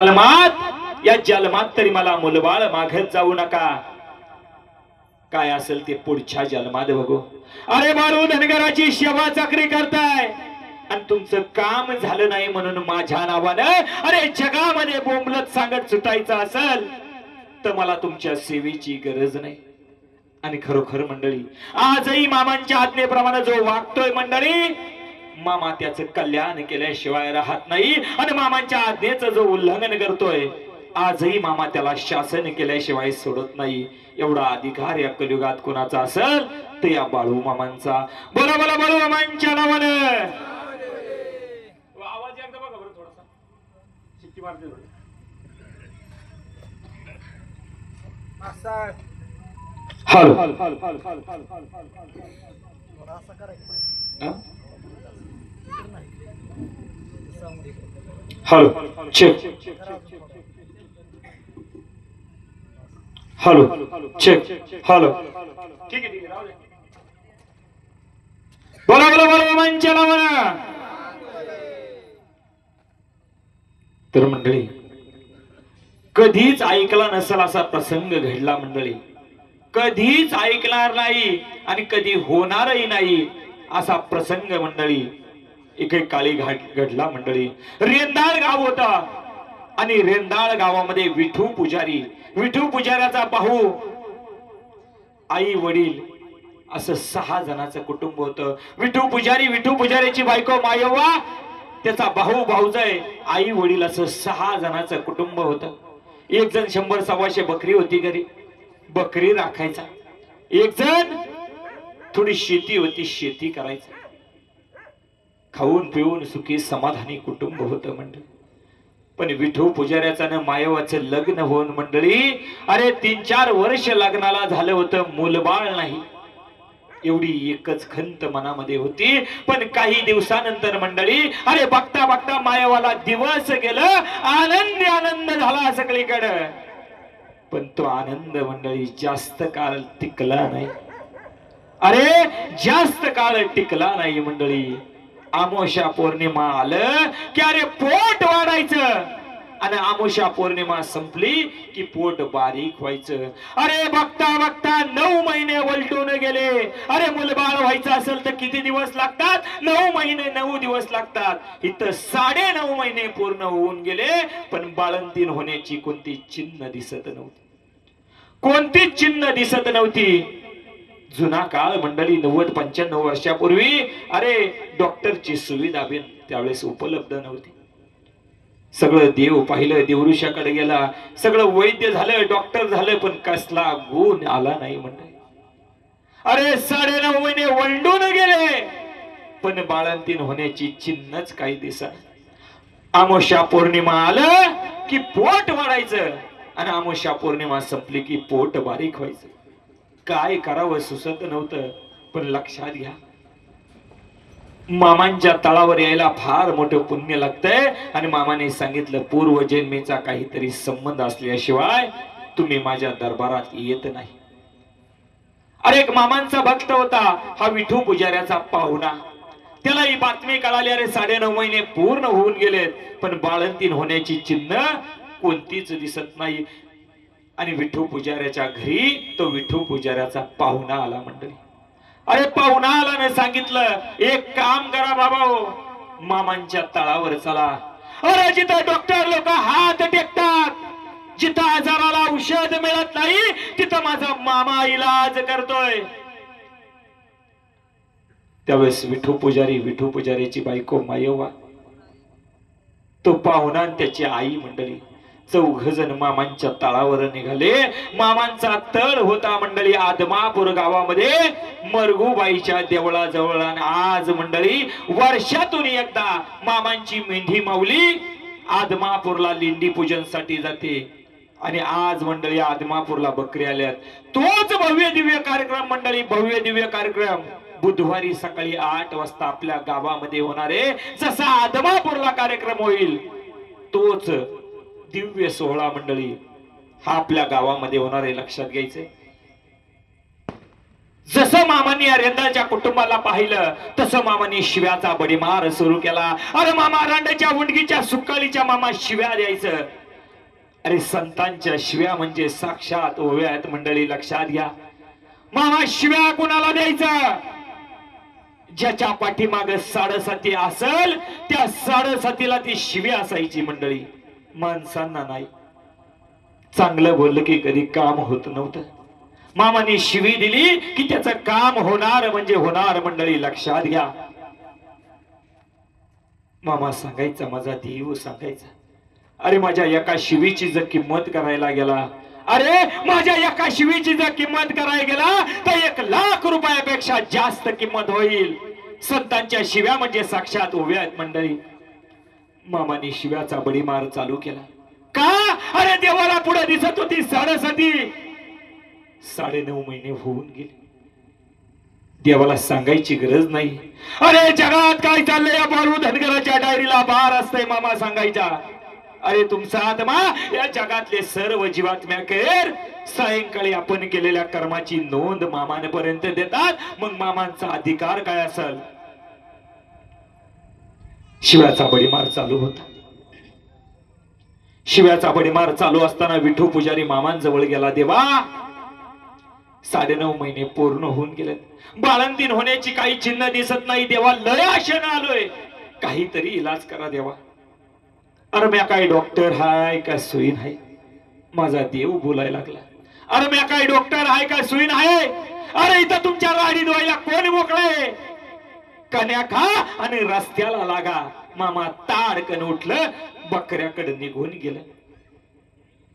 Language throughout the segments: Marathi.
जन्मात या जन्मात तरी मला मुलबाळ मागत जाऊ नका. काय असेल ते पुढच्या जन्मात बघू. अरे बाळू धनगराची सेवा चाकरी करताय आणि तुमचं काम झालं नाही म्हणून माझ्या नावानं अरे जगामध्ये बोंबलत सांगत सुटायचं असेल तर मला तुमच्या सेवेची गरज नाही. आणि खरोखर मंडळी आजही मामांच्या आज्ञेप्रमाणे जो वागतोय मंडळी, मामा त्याचं कल्याण केल्याशिवाय राहत नाही. आणि मामांच्या आज्ञेचं जो उल्लंघन करतोय आजही मामा त्याला शासन केल्याशिवाय सोडत नाही. एवढा अधिकार या कलियुगात कोणाचा असेल तर या बाळू मामांचा. बोला बोला बाळू मामांच्या नावानं. आवाज एकदा बघा बरं थोडासा शिट्टी मारते थोडी. Hello hello check. Hello check. Hello ठीक आहे राहू दे. बोला बोला बोला मामांच्या नावानं. तर मंडळी कधीच ऐकला नसेल असा प्रसंग घडला मंडळी, कधीच ऐकणार नाही आणि कधी होणारही नाही असा प्रसंग मंडळी एके काळी घडला मंडळी. रेंदाळ गाव होता आणि रेंदाळ गावामध्ये विठू पुजाऱ्याचा भाऊ, आई वडील असं 6 जणांचं कुटुंब होतं. विठू पुजाऱ्याची बायको मायव्वा, त्याचा भाऊ भाऊजाई, आई वडील असं 6 जणांचं कुटुंब होतं. एक जण 100-125 बकरी होती घरी, बकरी राखायचा. एक जण थोडी शेती होती, शेती करायचा. खाऊन पिऊन सुखी समाधानी कुटुंब होतं मंडळी. पण विठू पुजाऱ्याचं न मायवाचं लग्न होऊन मंडळी अरे 3-4 वर्ष लग्नाला झालं होतं, मूलबाळ नाही. एवढी एकच खंत मनामध्ये होती. पण काही दिवसानंतर मंडळी अरे बघता बघता मायवाला दिवस गेलं, आनंद झाला सगळीकडे. पण तो आनंद मंडळी जास्त काळ टिकला नाही. अरे जास्त काळ टिकला नाही मंडळी. आमोशा पौर्णिमा आलं की अरे पोट वाढायचं आणि आमोशा पौर्णिमा संपली की पोट बारीक व्हायचं. अरे बघता बघता 9 महिने वलटून गेले. अरे मुलबाळ व्हायचं असेल तर किती दिवस लागतात? 9 महिने 9 दिवस लागतात. इथं 9.5 महिने पूर्ण होऊन गेले पण बाळंतीण होण्याची कोणती चिन्ह दिसत नव्हती, कोणतीच चिन्ह दिसत नव्हती. जुना काळ मंडळी 90-95 वर्षापूर्वी अरे डॉक्टरची सुविधा बिन त्यावेळेस उपलब्ध नव्हती. सगळं देव पाहिलं, देवऋषाकडे गेला, सगळं वैद्य झालं, डॉक्टर झालं, पण कसला गुण आला नाही मंडळी. अरे 9.5 महिने वंडून गेले पण बाळंतीण होण्याची चिन्हच काही दिसत. आमोशा पौर्णिमा आलं की पोट वाढायचं आणि आमोशा पौर्णिमा संपली की पोट बारीक व्हायचं. काय करावं सुचत नव्हतं. पण लक्षात घ्या, मामांच्या तळावर यायला फार मोठं पुण्य लागतंय. आणि मामाने सांगितलं पूर्वजन्मीचा काहीतरी संबंध असल्याशिवाय तुम्ही माझ्या दरबारात येत नाही. अरे एक मामांचा भक्त होता हा विठू पुजाऱ्याचा पाहुणा. त्याला ही बातमी कळाली अरे 9.5 महिने पूर्ण होऊन गेलेत पण बाळंतीण होण्याची चिन्ह कोणतीच दिसत नाही. आणि विठू पुजाऱ्याच्या घरी तो विठू पुजाऱ्याचा पाहुणा आला मंडळी. अरे पाहुणा आला ने सांगितलं एक काम करा बाबा, मामांच्या तळावर चला. अरे जिथं डॉक्टर लोक हात टेकतात, जिथं आजाराला औषध मिळत नाही तिथं माझा मामा इलाज करतोय. त्यावेळेस विठू पुजारीची बायको मायव्वा, तो पाहुणा आणि त्याची आई मंडळी 4 जण मामांच्या तळावर निघाले. मामांचा तळ होता मंडळी आदमापूर गावामध्ये मरगूबाईच्या देवळाजवळ. आणि आज मंडळी वर्षातून एकदा मामांची मेंढी माऊली आदमापूरला लिंडी पूजन साठी जाते. आणि आज मंडळी आदमापूरला बकरी आल्यात. तोच भव्य दिव्य कार्यक्रम मंडळी, भव्य दिव्य कार्यक्रम बुधवारी सकाळी 8 वाजता आपल्या गावामध्ये होणार आहे. जसा आदमापूरला कार्यक्रम होईल तोच दिव्य सोहळा मंडळी हा आपल्या गावामध्ये होणार आहे. लक्षात घ्यायचंय. जसं मामांनी रेंदाळच्या कुटुंबाला पाहिलं तसं मामांनी शिव्याचा बडीमार सुरू केला. अरे मामा रांडाच्या उंडगीच्या सुकाळीच्या मामा शिव्या द्यायचं. अरे संतांच्या शिव्या म्हणजे साक्षात ओव्या आहेत मंडळी, लक्षात घ्या. मामा शिव्या कोणाला द्यायचा? ज्याच्या पाठीमाग साडेसाती असल त्या साडेसातीला ती शिव्या असायची मंडळी, माणसांना नाही. चांगलं बोललं की कधी काम होत नव्हतं. मामाने शिवी दिली की त्याचं काम होणार म्हणजे होणार मंडळी, लक्षात घ्या. मामा सांगायचा, माझा देव सांगायचा, अरे माझ्या एका शिवीची जर किंमत करायला गेला, अरे माझ्या एका शिवीची जर किंमत करायला गेला तर 1,00,000 रुपयापेक्षा जास्त किंमत होईल. संतांच्या शिव्या म्हणजे साक्षात ओव्या आहेत मंडळी. मामाने शिव्याचा बडीमार चालू केला. का? अरे देवाला पुढे दिसत होती साडेसाती. 9.5 महिने होऊन गेले. देवाला सांगायची गरज नाही. अरे जगात काय चाललंय या बाळू धनगराच्या डायरीला बार असतंय मामा सांगायचा. अरे तुमचा आत्मा या जगातले सर्व जीवात्म्याकर सायंकाळी आपण केलेल्या कर्माची नोंद मामांपर्यंत देतात. मग मामांचा अधिकार काय असेल? शिव्याचा बडीमार चालू होता. शिव्याचा बडीमार चालू असताना विठू पुजारी मामांजवळ गेला. देवा 9.5 महिने पूर्ण होऊन गेले, बाळंतीण होण्याची काही चिन्ह दिसत नाही. देवा लय आशेनं आलोय, काहीतरी इलाज करा देवा. अरे म्या काय डॉक्टर हाय का सुईन आहे? माझा देव बोलायला लागला. अरे म्या काय डॉक्टर हाय का सुईन आहे? अरे इथं तुमच्या राडी धुवायला कोण मोकळे? कन्या खा आणि रस्त्याला लागा. मामा ताडकन उठलं, बकऱ्याकडे निघून गेलं.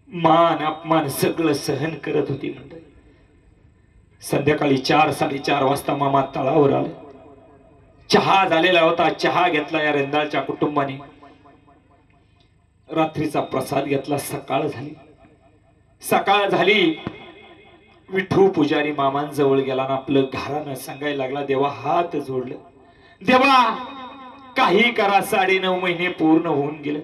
मान अपमान सगळं सहन करत होती मंडळी. संध्याकाळी 4-4:30 वाजता मामा तळावर आले. चहा झालेला होता. चहा घेतला या रेंदाळच्या कुटुंबाने. रात्रीचा प्रसाद घेतला. सकाळ झाली. विठू पुजारी मामांजवळ गेला आणि आपलं घरानं सांगायला लागला. देवा हात जोडलं. देवा काही करा, 9.5 महिने पूर्ण होऊन गेले.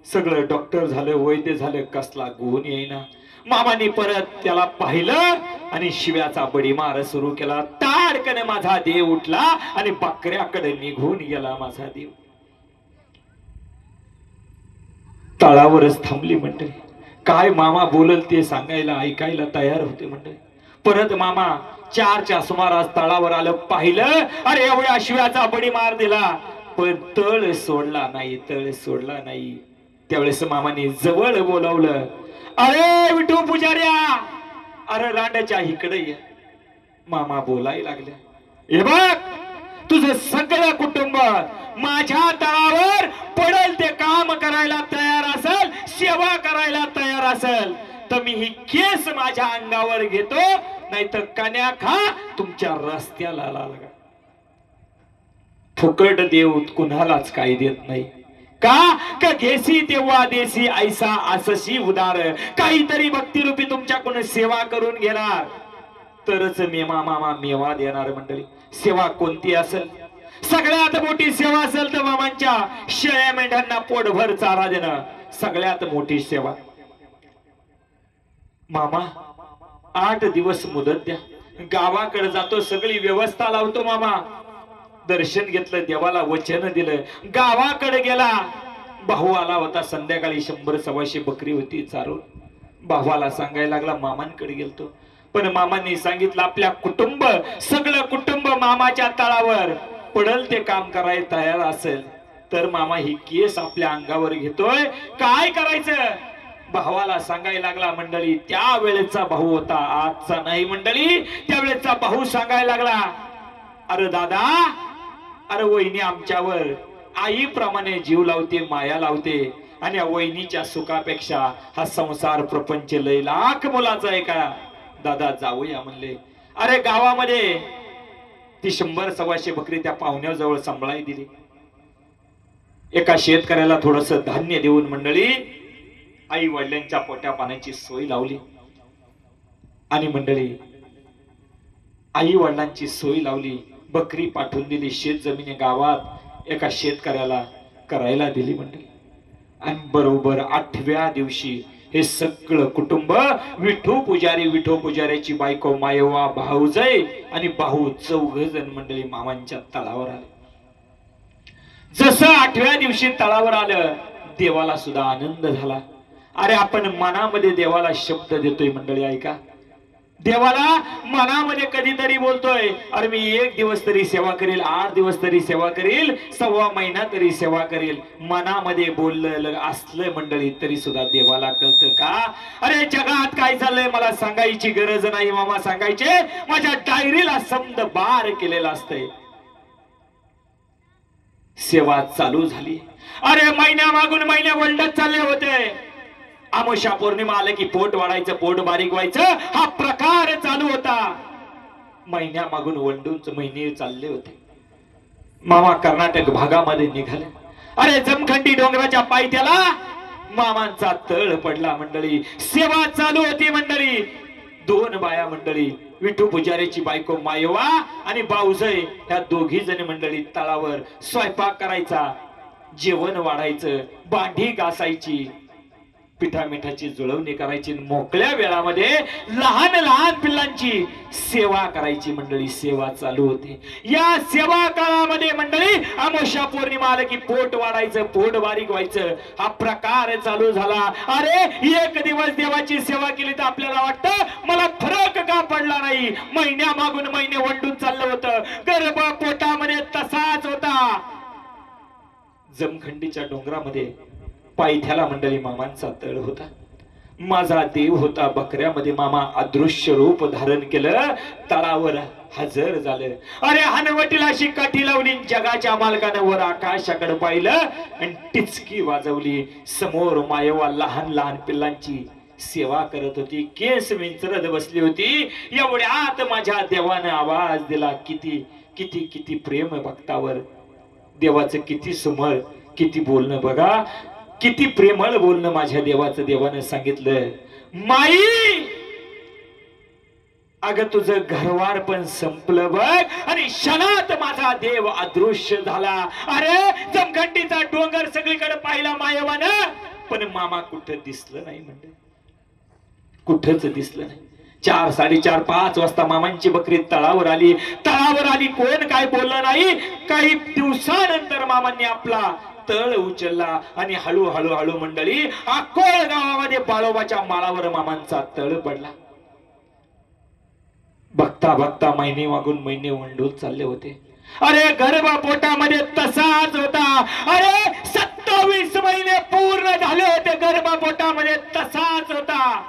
सगळं डॉक्टर झालं, वैद्य झालं, कसला गुण येईना. मामाने परत त्याला पाहिलं आणि शिव्याचा बडीमार सुरू केला. ताडकन माझा देव उठला आणि बकऱ्याकडे निघून गेला. माझा देव तळावरच थांबली मंडळी. काय मामा बोलल ते सांगायला ऐकायला तयार होते मंडळी. परत मामा 4च्या सुमारास तळावर आलं. पाहिलं, अरे एवढ्या शिव्याचा बडीमार दिला पण तळ सोडला नाही, तळ सोडला नाही. त्यावेळेस मामाने जवळ बोलावलं. अरे विठू पुजाऱ्या, अरे रांडाच्या इकडे ये. मामा बोलायला लागले. हे बघ, तुझं सगळं कुटुंब माझ्या तळावर पडेल ते काम करायला तयार असेल, सेवा करायला तयार असेल तर मी ही केस माझ्या अंगावर घेतो, नाहीतर कन्या खा तुमच्या रस्त्याला लागा. फुकट देव कुणालाच काही देत नाही. का घेसी तेव्हा देसी ऐसा असशी उदार. काहीतरी भक्तिरूपी तुमच्याकडून सेवा करून घेणार तरच मी मामा मेवा देणार मंडळी. सेवा कोणती असेल? सगळ्यात मोठी सेवा असेल तर मामांच्या शेळ्या मेंढ्यांना पोटभर चारा देणं सगळ्यात मोठी सेवा. मामा 8 दिवस मुदत द्या, गावाकडे जातो, सगळी व्यवस्था लावतो. मामा दर्शन घेतलं, देवाला वचन दिलं, गावाकडे गेला. भाऊ आला होता. संध्याकाळी 100-125 बकरी होती चारून. भावाला सांगायला लागला मामांकडे गेलतो. पण मामांनी सांगितलं आपल्या कुटुंब, सगळं कुटुंब मामाच्या तळावर पडल ते काम करायला तयार असेल तर मामा ही केस आपल्या अंगावर घेतोय. काय करायचं? भावाला सांगायला लागला मंडळी. त्यावेळेचा भाऊ होता, आजचा नाही मंडळी. त्यावेळेचा भाऊ सांगायला लागला, अरे दादा, अरे वहिनी आमच्यावर आईप्रमाणे जीव लावते, माया लावते, आणि या वहिनीच्या सुखापेक्षा हा संसार प्रपंच लय लाख मुलाचा आहे का? दादा जाऊया म्हणले. अरे गावामध्ये ती 100-125 बकरी त्या पाहुण्याजवळ सांभाळाई दिली. एका शेतकऱ्याला थोडस धान्य देऊन मंडळी आई वडिलांच्या पोट्या पाण्याची सोय लावली. आणि मंडळी आई वडिलांची सोय लावली, बकरी पाठवून दिली. शेत जमिनी गावात एका शेतकऱ्याला करायला दिली मंडळी. आणि बरोबर 8व्या दिवशी हे सगळं कुटुंब विठू पुजाऱ्याची बायको मायवा, भाऊजय आणि भाऊ 4 जण मंडळी मामांच्या तळावर आले. जसं 8व्या दिवशी तळावर आलं, देवाला सुद्धा आनंद झाला. अरे आपण मनामध्ये देवाला शब्द देतोय मंडळी, ऐका, देवाला मनामध्ये कधीतरी बोलतोय, अरे मी 1 दिवस तरी सेवा करेल, 8 दिवस तरी सेवा करेल, 1.25 महिना तरी सेवा करेल. मनामध्ये बोललं असलं मंडळी तरी सुद्धा देवाला कळतं का? अरे जगात काय चाललंय मला सांगायची गरज नाही मामा, सांगायचे माझ्या डायरीला समद बार केलेला असतंय. सेवा चालू झाली. अरे महिन्या मागून महिन्या वलडत चालले होते. अमावस्या पौर्णिमा आले की पोट वाढायचं, पोट बारीक व्हायचं, हा प्रकार चालू होता. महिन्या मागून वंडून महिने चालले होते. मामा कर्नाटक भागामध्ये निघाले. अरे जमखंडी डोंगराच्या पायथ्याला मामांचा तळ पडला मंडळी. सेवा चालू होती मंडळी. 2 बाया मंडळी, विठू पुजारीची बायको मायवा आणि बाऊजय, ह्या दोघी जण मंडळी तळावर स्वयंपाक करायचा, जेवण वाढायचं, भांडी घासायची, पिठा मिठाची जुळवणी करायची, मोकळ्या वेळामध्ये लहान लहान पिल्लांची सेवा करायची मंडळी. सेवा चालू होती. या सेवा काळामध्ये मंडळी अमावस्या पौर्णिमा आलं की पोट वाढायचं, पोट बारीक व्हायचं, हा प्रकार चालू झाला. अरे 1 दिवस देवाची सेवा केली तर आपल्याला वाटतं मला फरक का पडला नाही. महिन्या मागून महिने वंडून चाललं होतं. गर्भ पोटामध्ये तसाच होता. जमखंडीच्या डोंगरामध्ये पायथ्याला मंडळी मामांचा तळ होता. माझा देव होता. बकऱ्यामध्ये मामा अदृश्य रूप धारण केलं, तळावर हजर झालं. अरे हनवटीला अशी काठी लावली, जगाच्या मालकानं वर आकाशाकडे पाहिलं आणि टिचकी वाजवली. समोर मायवा लहान लहान पिल्लांची सेवा करत होती, केस विंचरत बसली होती. एवढ्यात माझ्या देवानं आवाज दिला. किती किती किती प्रेम भक्तावर. देवाचं किती सुमळ, किती बोलणं बघा, किती प्रेमळ बोलणं माझ्या देवाचं. देवानं सांगितलं, माई अगं तुझं घरवार पण संपलं बघ. आणि क्षणात माझा देव अदृश्य झाला. अरे जमखंडीचा डोंगर सगळीकडे पाहिला मायवानं, पण मामा कुठं दिसलं नाही म्हणजे, कुठंच दिसलं नाही. 4, 4:30, 5 वाजता मामांची बकरी तळावर आली. तळावर आली, कोण काय बोललं नाही. काही दिवसानंतर मामांनी आपला तळ उचलला आणि हळूहळू हळू मंडळी अकोळ गावामध्ये बाळोबाच्या माळावर मामांचा तळ पडला. बघता बघता महिने मागून महिने वंडून चालले होते. अरे गर्भ पोटामध्ये तसाच होता. अरे 27 महिने पूर्ण झाले होते, गर्भ पोटामध्ये तसाच होता.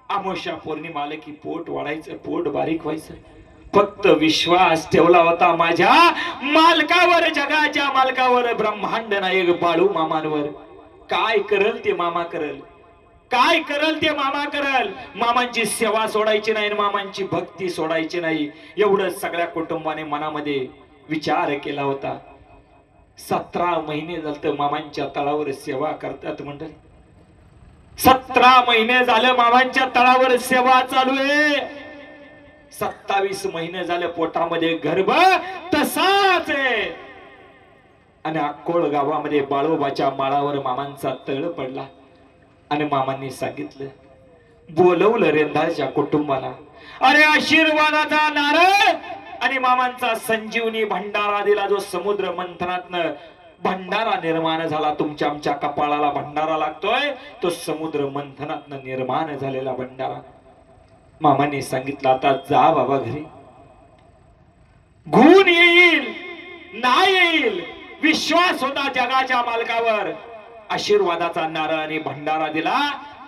अमावस्या पौर्णिमा आले की पोट वाढायचं, पोट बारीक व्हायचं. फक्त विश्वास ठेवला होता माझ्या मालकावर, जगाच्या मालकावर, ब्रह्मांड नायक बाळू मामांवर. काय करल ते मामा करल, काय करल ते मामा करल. मामांची सेवा सोडायची नाही, मामांची भक्ती सोडायची नाही, एवढं सगळ्या कुटुंबाने मनामध्ये विचार केला होता. 17 महिने झालं मामांच्या तळावर सेवा करतात मंडळी. 17 महिने झालं मामांच्या तळावर सेवा चालू आहे. 27 महिने झाले पोटामध्ये गर्भ तसाच आहे. आणि अक्कोळ गावामध्ये बाळोबाच्या माळावर मामांचा तळ पडला. आणि मामांनी सांगितलं, बोलवलं रेंदाळच्या कुटुंबाला. अरे आशीर्वादाचा नारळ आणि मामांचा संजीवनी भंडारा दिला. जो समुद्र मंथनातनं भंडारा निर्माण झाला, तुमच्या आमच्या कपाळाला भंडारा लागतोय, तो समुद्र मंथनातनं निर्माण झालेला भंडारा. मामांनी सांगितलं, आता जा बाबा घरी, गुण येईल नाही येईल, विश्वास होता जगाच्या मालकावर. आशीर्वादाचा नारळ आणि भंडारा दिला.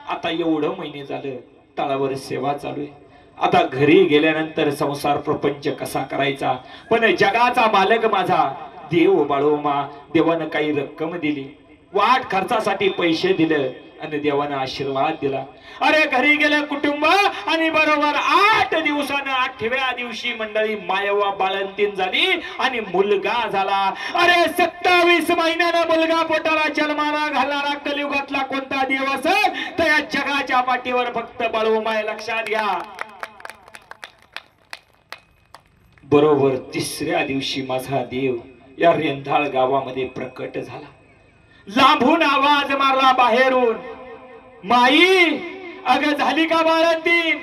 आता एवढं महिने झालं तळावर सेवा चालू आहे. आता घरी गेल्यानंतर संसार प्रपंच कसा करायचा. पण जगाचा मालक माझा देव बाळोमा, देवानं काही रक्कम दिली, वाट खर्चासाठी पैसे दिले आणि देवानं आशीर्वाद दिला. अरे घरी गेलं कुटुंब आणि बरोबर 8 दिवसानं 8व्या दिवशी मंडळी मायवा बाळंतीण झाली आणि मुलगा झाला. अरे 27 महिन्यानं मुलगा पोटाला जन्माला घालणारा कलियुगातला कोणता देव असेल तर या जगाच्या पाठीवर फक्त बाळोमाय. लक्षात घ्या. बरोबर 3ऱ्या दिवशी माझा देव या रेंदाळ गावामध्ये प्रकट झाला. लांबून आवाज मारला बाहेरून, माई अगं झाली का बाळंतीण?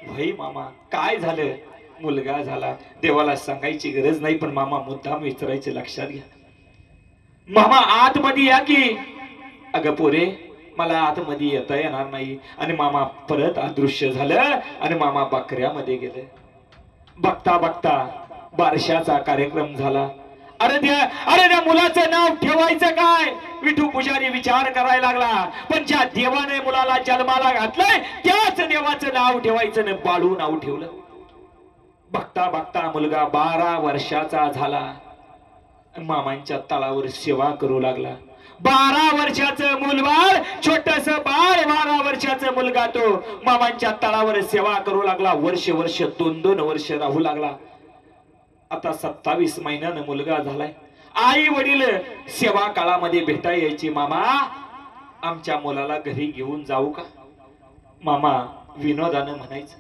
भाई मामा काय झालं? मुलगा झाला. देवाला सांगायची गरज नाही, पण मामा मुद्दाम विचारायचे. लक्षात घ्या. मामा आतमध्ये या की. अगं पोरे मला आतमध्ये येता येणार नाही. आणि मामा परत अदृश्य झालं आणि मामा बकऱ्यामध्ये गेले. बघता बघता बारशाचा कार्यक्रम झाला. अरे त्या मुलाचं नाव ठेवायचं काय? विठू पुजारी विचार करायला लागला. पण ज्या देवाने मुलाला जन्माला घातलंय त्याच देवाचं नाव ठेवायचं न बाळू नाव ठेवलं. बघता बघता मुलगा 12 वर्षाचा झाला. मामांच्या तळावर सेवा करू लागला. 12 वर्षाचं मूलबाळ, छोटस बाळ, 12 वर्षाचा मुलगा तो मामांच्या तळावर सेवा करू लागला. वर्ष 2-2 वर्ष राहू लागला. आता 27 महिन्यानं मुलगा झालाय. आई वडील सेवा काळामध्ये भेटा यायची. मामा आमच्या मुलाला घरी घेऊन जाऊ का? मामा विनोदानं म्हणायचं,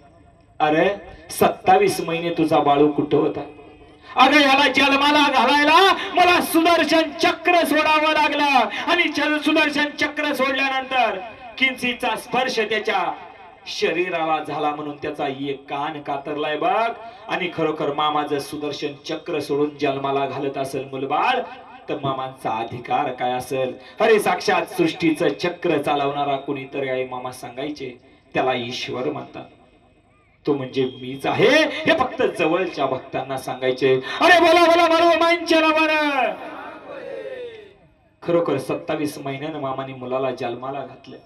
अरे 27 महिने तुझा बाळू कुठं होता? अगं याला जन्माला घालायला मला सुदर्शन चक्र सोडावं लागलं. आणि सुदर्शन चक्र सोडल्यानंतर किंचीचा स्पर्श त्याच्या शरीराला झाला म्हणून त्याचा एक कान कातरलाय बघ. आणि खरोखर मामा जर सुदर्शन चक्र सोडून जन्माला घालत असेल मुलबाळ तर मामांचा अधिकार काय असेल? अरे साक्षात सृष्टीचं चक्र चालवणारा कोणीतरी आहे. मामा सांगायचे त्याला ईश्वर म्हणतात. तो म्हणजे मीच आहे हे फक्त जवळच्या भक्तांना सांगायचे. अरे बोला बोला बरोबर मांचला बरं. खरोखर 27 महिन्यानं मामाने मुलाला जन्माला घातलं.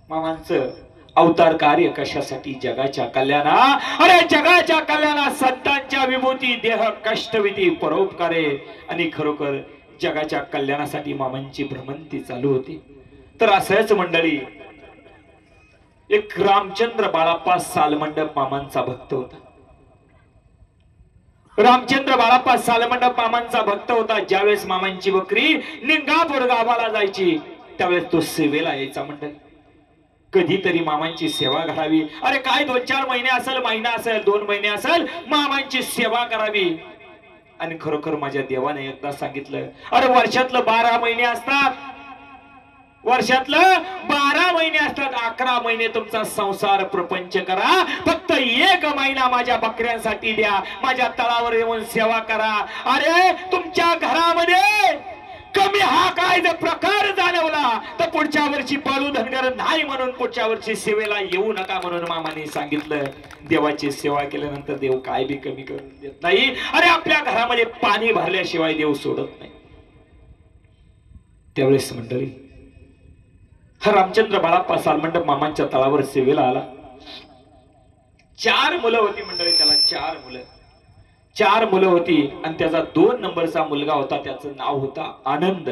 मामांचं अवतार कार्य कशासाठी? जगाच्या कल्याणा. अरे जगाच्या कल्याणा, संतांच्या विभूती, देह कष्टविधी, परोपकारे. आणि खरोखर जगाच्या कल्याणासाठी मामांची भ्रमंती चालू होती. तर असंच मंडळी एक रामचंद्र बाळाप्पा सालमंडप मामांचा भक्त होता. रामचंद्र बाळाप्पा सालमंडप मामांचा भक्त होता. ज्यावेळेस मामांची बकरी निंगापूर गावाला जायची त्यावेळेस तो सेवेला यायचा. मंडळी कधीतरी मामांची सेवा करावी. अरे काय 2-4 महिने असेल, महिना असेल, 2 महिने असेल, मामांची सेवा करावी. आणि खरोखर माझ्या देवाने एकदा सांगितलं, अरे वर्षातलं 12 महिने असतात, वर्षातलं 12 महिने असतात. 11 महिने तुमचा संसार प्रपंच करा, फक्त 1 महिना माझ्या बकऱ्यांसाठी द्या, माझ्या तळावर येऊन सेवा करा. अरे तुमच्या घरामध्ये कमी हा काय जर प्रकार जाणवला तर पुढच्या वर्षी बाळू धनगर नाही म्हणून पुढच्या वर्षी सेवेला येऊ नका म्हणून मामाने सांगितलं. देवाची सेवा केल्यानंतर देव काय बी कमी करून देत नाही. अरे आपल्या घरामध्ये पाणी भरल्याशिवाय देव सोडत नाही. त्यावेळेस मंडळी हा रामचंद्र बाळाप्पा सालमंडप मामांच्या तळावर सेवेला आला. 4 मुलं होती मंडळी त्याला. 4 मुलं होती आणि त्याचा 2 नंबरचा मुलगा होता. त्याचं नाव होता आनंद.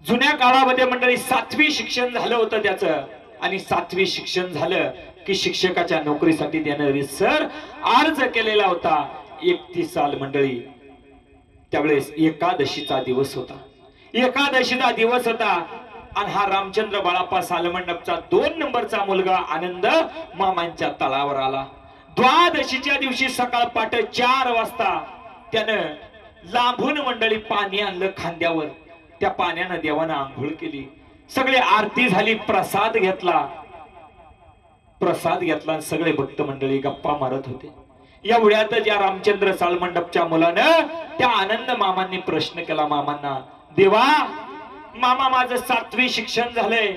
जुन्या काळामध्ये मंडळी 7वी शिक्षण झालं होतं त्याचं. आणि 7वी शिक्षण झालं की शिक्षकाच्या नोकरीसाठी त्यानं रिसर अर्ज केलेला होता. 31 साल मंडळी त्यावेळेस एकादशीचा दिवस होता. एकादशीचा दिवस होता आणि हा रामचंद्र बाळाप्पा सालमंडपचा 2 नंबरचा मुलगा आनंद मामांच्या तळावर आला. द्वादशीच्या दिवशी सकाळ पाट 4 वाजता त्यानं लांबून मंडळी पाणी आणलं खांद्यावर. त्या पाण्यानं देवानं आंघोळ केली. सगळे आरती झाली. प्रसाद घेतला. सगळे भक्त मंडळी गप्पा मारत होते. एवढ्यातच या रामचंद्र सालमंडपच्या मुलानं त्या आनंद मामांनी प्रश्न केला मामांना, देवा मामा माझं 7वी शिक्षण झालंय,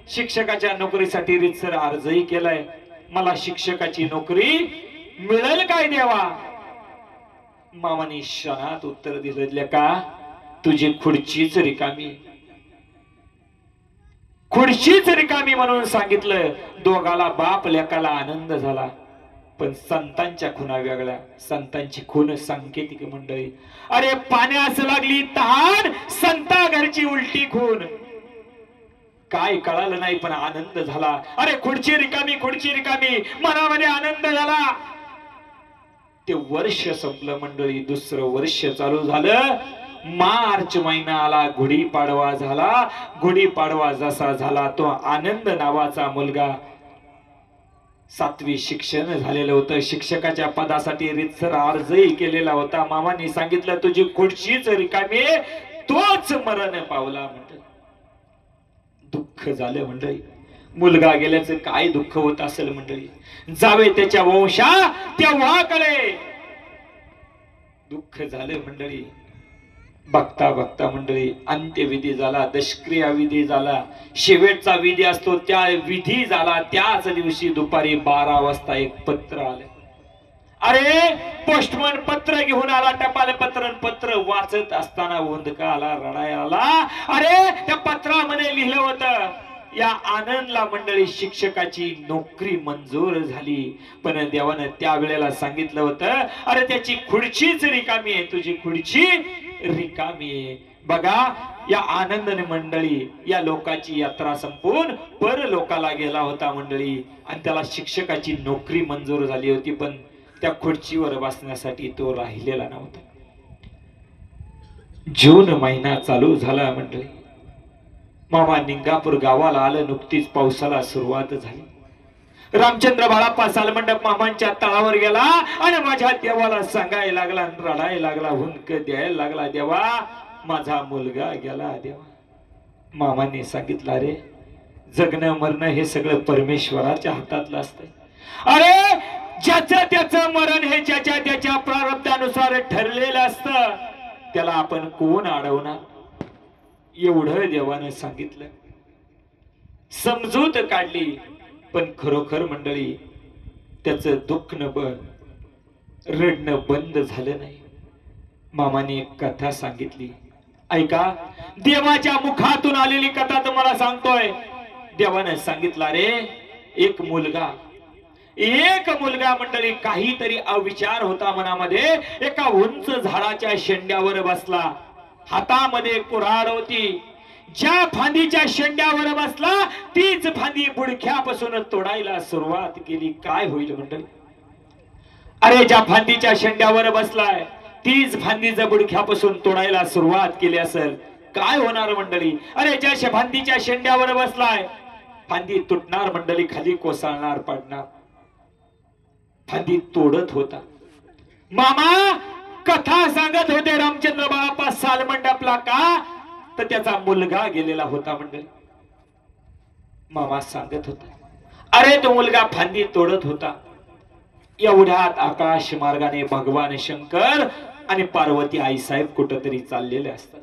शिक्षकाच्या नोकरीसाठी रितसर अर्जही केलाय, मला शिक्षकाची नोकरी मिळेल काय देवा? मामाने क्षणात उत्तर दिलं, का तुझी खुर्चीच रिकामी म्हणून सांगितलं. दोघाला बाप लेकाला आनंद झाला. पण संतांच्या खुना वेगळ्या. संतांची खून सांकेतिक मंडळी. अरे पाण्यास लागली तहान, संता घरची उलटी खून. काय कळालं नाही पण आनंद झाला. अरे खुर्ची रिकामी मनामध्ये आनंद झाला. ते वर्ष संपलं मंडळी. दुसरं वर्ष चालू झालं. मार्च महिना आला. गुढीपाडवा झाला. गुढीपाडवा जसा झाला तो आनंद नावाचा मुलगा 7वी शिक्षण झालेलं होतं. शिक्षकाच्या पदासाठी रितसर अर्जही केलेला होता. मामांनी सांगितलं तुझी खुर्चीच रिकामी, तोच मरण पावला. म्हणत दुःख झालं मंडळी. मुलगा गेल्याचं काय दुःख होत असेल मंडळी. जावे त्याच्या वंशा तेव्हा कळे. दुःख झालं मंडळी. बघता बघता मंडळी अंत्यविधी झाला, दशक्रिया विधी झाला, शेवटचा विधी असतो त्या विधी झाला. त्याच दिवशी दुपारी 12 वाजता एक पत्र आलं. अरे पोस्टमन पत्र घेऊन आला, टपाल पत्र वाचत असताना ओंधका आला, रडायला आला. अरे त्या पत्रामध्ये लिहिलं होतं, या आनंदला मंडळी शिक्षकाची नोकरी मंजूर झाली. पण देवानं त्यावेळेला सांगितलं होतं, अरे त्याची खुर्चीच रिकामी आहे, तुझी खुर्ची रिकामी आहे. बघा या आनंदने मंडळी या लोकाची यात्रा संपून पर लोकाला गेला होता मंडळी, आणि त्याला शिक्षकाची नोकरी मंजूर झाली होती, पण त्या खुर्चीवर बसण्यासाठी तो राहिलेला नव्हता. जून महिना चालू झाला मंडळी. मामा निंगापूर गावाला आलं. नुकतीच पावसाला सुरुवात झाली. रामचंद्र बाळाप्पा सालमंडप मामांच्या तळावर गेला आणि माझ्या देवाला सांगायला लागला, रडायला लागला, हुंदक द्यायला लागला, देवा माझा मुलगा गेला. देवा मामांनी सांगितलं, अरे जगणं मरणं हे सगळं परमेश्वराच्या हातातलं असतंय. अरे ज्याचं त्याचं मरण हे ज्याच्या त्याच्या प्रारब्धानुसार ठरलेलं असतं, त्याला आपण कोण अडवणार. एवढं देवानं सांगितलं, समजूत काढली. पण खरोखर मंडळी त्याचं दुःख रडणं बंद झालं नाही. मामाने एक कथा सांगितली, ऐका. देवाच्या मुखातून आलेली कथा तुम्हाला सांगतोय. देवानं सांगितलं, रे एक मुलगा मंडळी काहीतरी अविचार होता मनामध्ये. एका उंच झाडाच्या शेंड्यावर बसला, हातामध्ये कुऱ्हाड होती. ज्या फांदीच्या शेंड्यावर बसला तीच फांदी बुडख्यापासून तोडायला सुरुवात केली. काय होईल मंडळी. अरे ज्या फांदीच्या शेंड्यावर बसलाय तीच फांदी जर बुडख्यापासून तोडायला सुरुवात केली असेल, काय होणार मंडळी. अरे ज्या फांदीच्या शेंड्यावर बसलाय फांदी तुटणार मंडळी, खाली कोसळणार, पडणार. फांदी तोडत होता. मामा कथा सांगत होते रामचंद्र बाळाप्पा सालमंडपला, का तर त्याचा मुलगा गेलेला होता मंडळी. मामा सांगत होता, अरे तो मुलगा फांदी तोडत होता. एवढ्यात आकाश मार्गाने भगवान शंकर आणि पार्वती आईसाहेब कुठंतरी चाललेले असतात.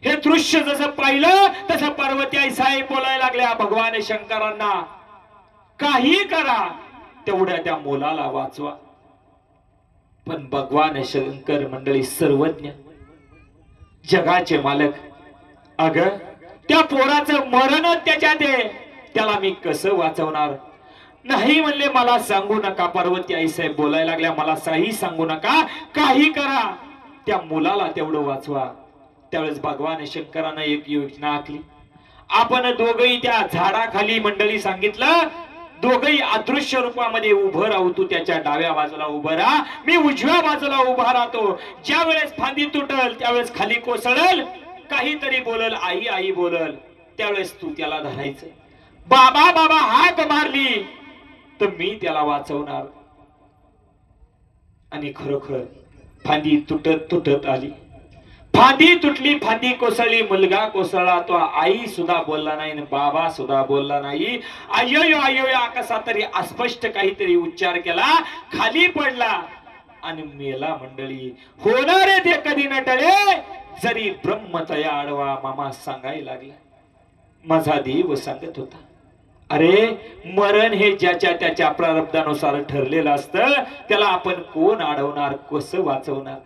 हे दृश्य जसं पाहिलं तसं पार्वती आईसाहेब बोलायला लागल्या भगवान शंकरांना, काही करा तेवढ्या त्या मुलाला वाचवा. पण भगवान शंकर मंडळी सर्वज्ञ, जगाचे मालक. अग त्या पोराचं मरणच त्याच्यात आहे, त्याला मी कसं वाचवणार. नाही म्हणले, मला सांगू नका. पार्वती आईसाहेब बोलायला लागल्या, मला काही सांगू नका, काही करा त्या मुलाला तेवढं वाचवा. त्यावेळेस भगवान शंकरानं एक योजना आखली. आपण दोघही त्या झाडाखाली मंडळी सांगितलं, दोघही अदृश्य रूपामध्ये उभं राहू. तू त्याच्या डाव्या बाजूला उभं राहा, मी उजव्या बाजूला उभा राहतो. ज्या वेळेस फांदी तुटल त्यावेळेस खाली कोसळल, काहीतरी बोलल, आई आई बोलल, त्यावेळेस तू त्याला धरायचं. बाबा बाबा हाक मारली तर मी त्याला वाचवणार. आणि खरोखर फांदी तुटत तुटत आली. फांदी तुटली, फांदी कोसळली, मुलगा कोसळला. तो आई सुद्धा बोलला नाही, बाबा सुद्धा बोलला नाही. अय्यो अय्यो कसा तरी अस्पष्ट काहीतरी उच्चार केला, खाली पडला आणि मेला मंडळी. होणारे ते कधी न टळे, जरी ब्रह्मतया आडवा. मामा सांगायला लागला, माझा देव सांगत होता, अरे मरण हे ज्याच्या त्याच्या प्रारब्धानुसार ठरलेलं असतं, त्याला आपण कोण अडवणार, कसं वाचवणार.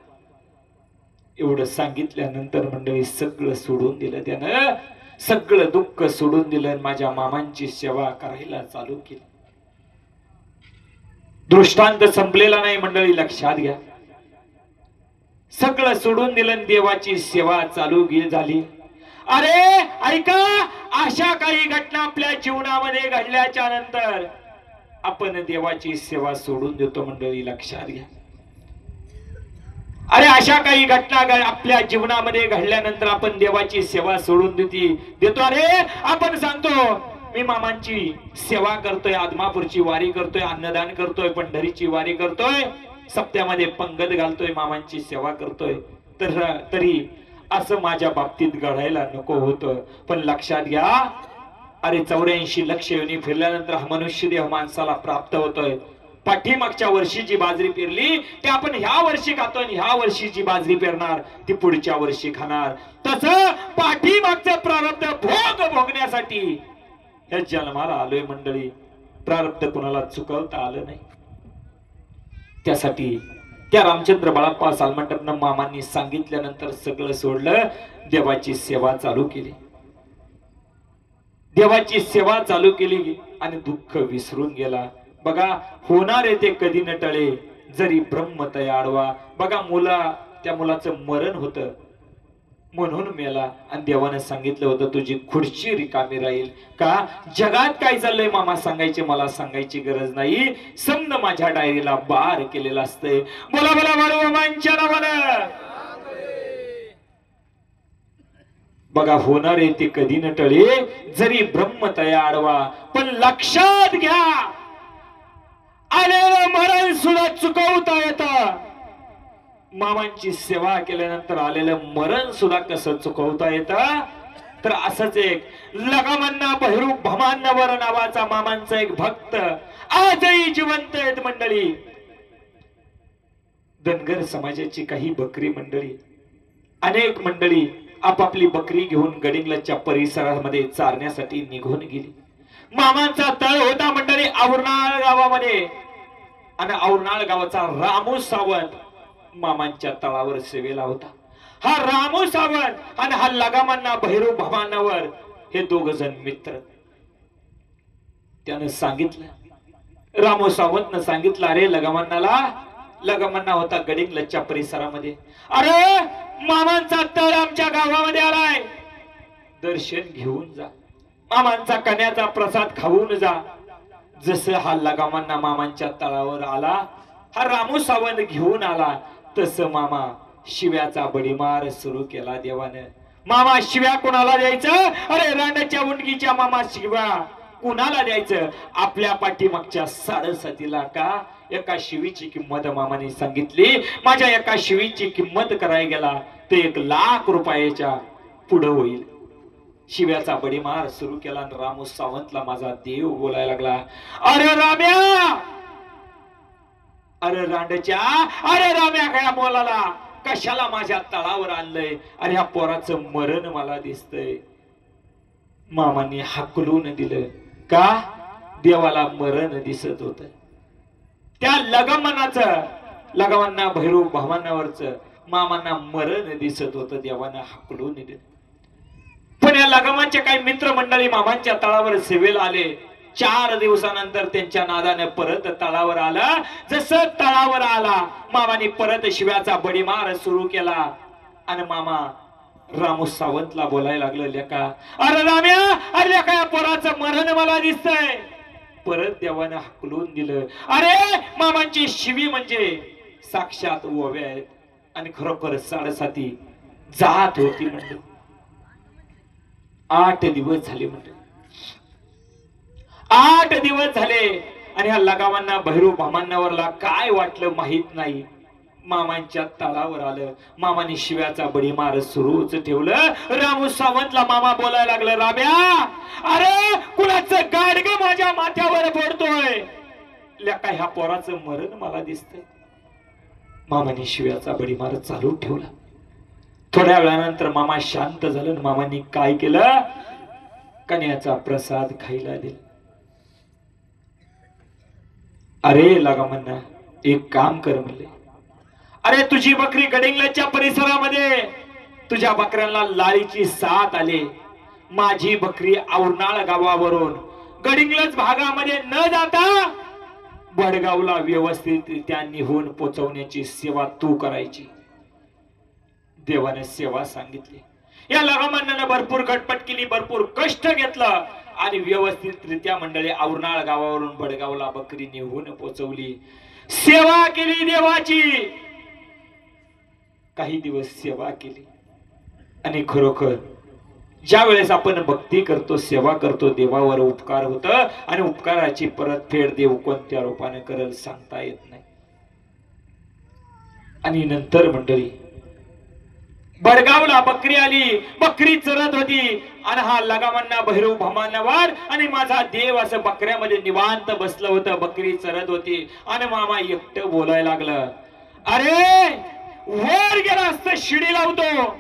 एवढं सांगितल्यानंतर मंडळी सगळं सोडून दिलं त्यानं, सगळं दुःख सोडून दिलं, माझ्या मामांची सेवा करायला चालू केली. दृष्टांत संपलेला नाही मंडळी, लक्षात घ्या. सगळं सोडून दिलं, देवाची सेवा चालू झाली. अरे ऐका, अशा काही घटना आपल्या जीवनामध्ये घडल्याच्या नंतर आपण देवाची सेवा सोडून देतो मंडळी, लक्षात घ्या. अरे अशा काही घटना आपल्या जीवनामध्ये घडल्यानंतर आपण देवाची सेवा सोडून देतो. अरे आपण सांगतो, मी मामांची सेवा करतोय, आदमापूरची वारी करतोय, अन्नदान करतोय, पंढरीची वारी करतोय, सप्त्यामध्ये पंगत घालतोय, मामांची सेवा करतोय. तरी असं माझ्या बाबतीत घडायला नको होतं. पण लक्षात घ्या, अरे 84 लक्ष योनी फिरल्यानंतर हा मनुष्य देह माणसाला प्राप्त होतोय. पाठीमागच्या वर्षी जी बाजरी पेरली ते आपण ह्या वर्षी खातो आणि ह्या वर्षी जी बाजरी पेरणार ती पुढच्या वर्षी खाणार. तसं पाठीमागचं प्रारब्ध भोगण्यासाठी या जन्माला आलोय मंडळी. प्रारब्ध कुणाला चुकवता आलं नाही. त्यासाठी त्या रामचंद्र बाळप्पा सालमंडपनं मामांनी सांगितल्यानंतर सगळं सोडलं, देवाची सेवा चालू केली. देवाची सेवा चालू केली आणि दुःख विसरून गेला. बघा होणारे ते कधी न टळे, जरी ब्रह्म तया आडवा. बघा त्या मुलाचं मरण होतं म्हणून मेला आणि देवाने सांगितलं होतं तुझी खुर्ची रिकामी राहील. का जगात काय चाललंय मामा सांगायचे मला सांगायची गरज नाही, समद माझ्या डायरीला बार केलेला असतंय. बोला बोला बाळूमामांच्या नावानं. बघा होणारे ते कधी न टळे, जरी ब्रह्म तया आडवा. पण लक्षात घ्या आलेलं मरण सुद्धा चुकवता येतं. मामांची सेवा केल्यानंतर आलेलं मरण सुद्धा कसं चुकवता येतं. तर असंच एक लगामन्ना बहिरू भमान्नवर नावाचा मामांचा एक भक्त आजही जिवंत आहेत मंडळी. धनगर समाजाची काही बकरी मंडळी, अनेक मंडळी आपापली बकरी घेऊन गडिंग्लजच्या परिसरामध्ये चारण्यासाठी निघून गेली. मामांचा तळ होता मंडळी औरनाळ गावामध्ये आणि औरनाळ गावाचा रामू सावंत मामांच्या तळावर सेवेला होता. हा रामू सावंत आणि हा लगामांना भैरव भवानावर हे दोघ जण मित्र. त्यानं सांगितलं, रामू सावंतनं सांगितलं, अरे लगामांना होता गडिंग्लजच्या परिसरामध्ये, अरे मामांचा तळ आमच्या गावामध्ये आलाय, दर्शन घेऊन जा, मामांचा कन्याचा प्रसाद खाऊन जा. जसं हा लगामांना मामांच्या तळावर आला, हा रामू सावंत घेऊन आला, तसं मामा शिव्याचा बडीमार सुरू केला देवानं. मामा शिव्या कोणाला द्यायचं? अरे रांडच्या उंडकीच्या मामा शिव्या कुणाला द्यायचं? आपल्या पाठीमागच्या 7.5 का एका शिवीची किंमत मामाने सांगितली. माझ्या एका शिवीची किंमत करायला गेला ते 1 लाख रुपयाच्या पुढे होईल. शिव्याचा बडीमार सुरू केला. रामू सावंतला माझा देव बोलायला लागला, अरे राम्या, अरे रांडच्या, अरे राम्या काय बोलाला कशाला माझ्या तळावर आणलंय? अरे ह्या पोराचं मरण मला दिसतंय. मामांनी हाकलून दिलं. का? देवाला मरण दिसत होत. त्या लगामांना भैरव भावांनावरच मामांना मरण दिसत होतं. देवानं हाकलून दिलं. पण या लगामांचे काही मित्र मंडळी मामांच्या तळावर सेवेला आले. 4 दिवसानंतर त्यांच्या नादाने परत तळावर आला. जसं तळावर आला मामाने परत शिव्याचा बडीमार सुरू केला आणि मामा रामू सावंतला बोलायला लागलं, लेका, अरे राम्या, अरे लेका या पोराचं मरण मला दिसतंय. परत देवानं हाकलून दिलं. अरे मामांची शिवी म्हणजे साक्षात ओव्या आहेत आणि खरोखर 7.5 जात होती म्हणजे. 8 दिवस झाले म्हणजे 8 दिवस झाले आणि ह्या लगामांना भैरव भामांनावरला काय वाटलं माहित नाही. मामांच्या तळावर आलं. मामाने शिव्याचा बडीमार सुरूच ठेवलं. रामू सावंतला मामा बोलायला लागलं, राम्या, अरे कुणाचं गाडगं माझ्या माथ्यावर पडतोय? लेका ह्या पोराचं मरण मला दिसतंय. मामाने शिव्याचा बडीमार चालू ठेवला. थोड्या वेळानंतर मामा शांत झालं. मामांनी काय केलं? कन्याचा प्रसाद खायला दिला. अरे लगामांना एक काम कर म्हणले, अरे तुझी बकरी गडिंग्लजच्या परिसरामध्ये तुझ्या बकऱ्यांना लाळीची साथ आले. माझी बकरी औरनाळ गावावरून गडिंग्लज भागामध्ये न जाता बडगावला व्यवस्थितरित्या निहून पोचवण्याची सेवा तू करायची. देवाने सेवा सांगितली. या लगामांना भरपूर खटपट केली, भरपूर कष्ट घेतलं आणि व्यवस्थितरित्या मंडळी औरनाळ गावावरून बडगावला बकरी निहून पोचवली. सेवा केली देवाची. काही दिवस सेवा केली आणि खरोखर ज्या वेळेस आपण भक्ती करतो, सेवा करतो, देवावर उपकार होत आणि उपकाराची परतफेड देव कोणत्या रूपाने करेल सांगता येत नाही. आणि नंतर मंडळी बडगावला बकरी आली, बकरी चरत होती आणि हा लगामांना भैरव भमानवार आणि माझा देव असं बकऱ्यामध्ये निवांत बसलं होतं. बकरी चरत होती आणि मामा एकटं बोलायला लागलं, अरे वर गेला असतं शिडी लावतो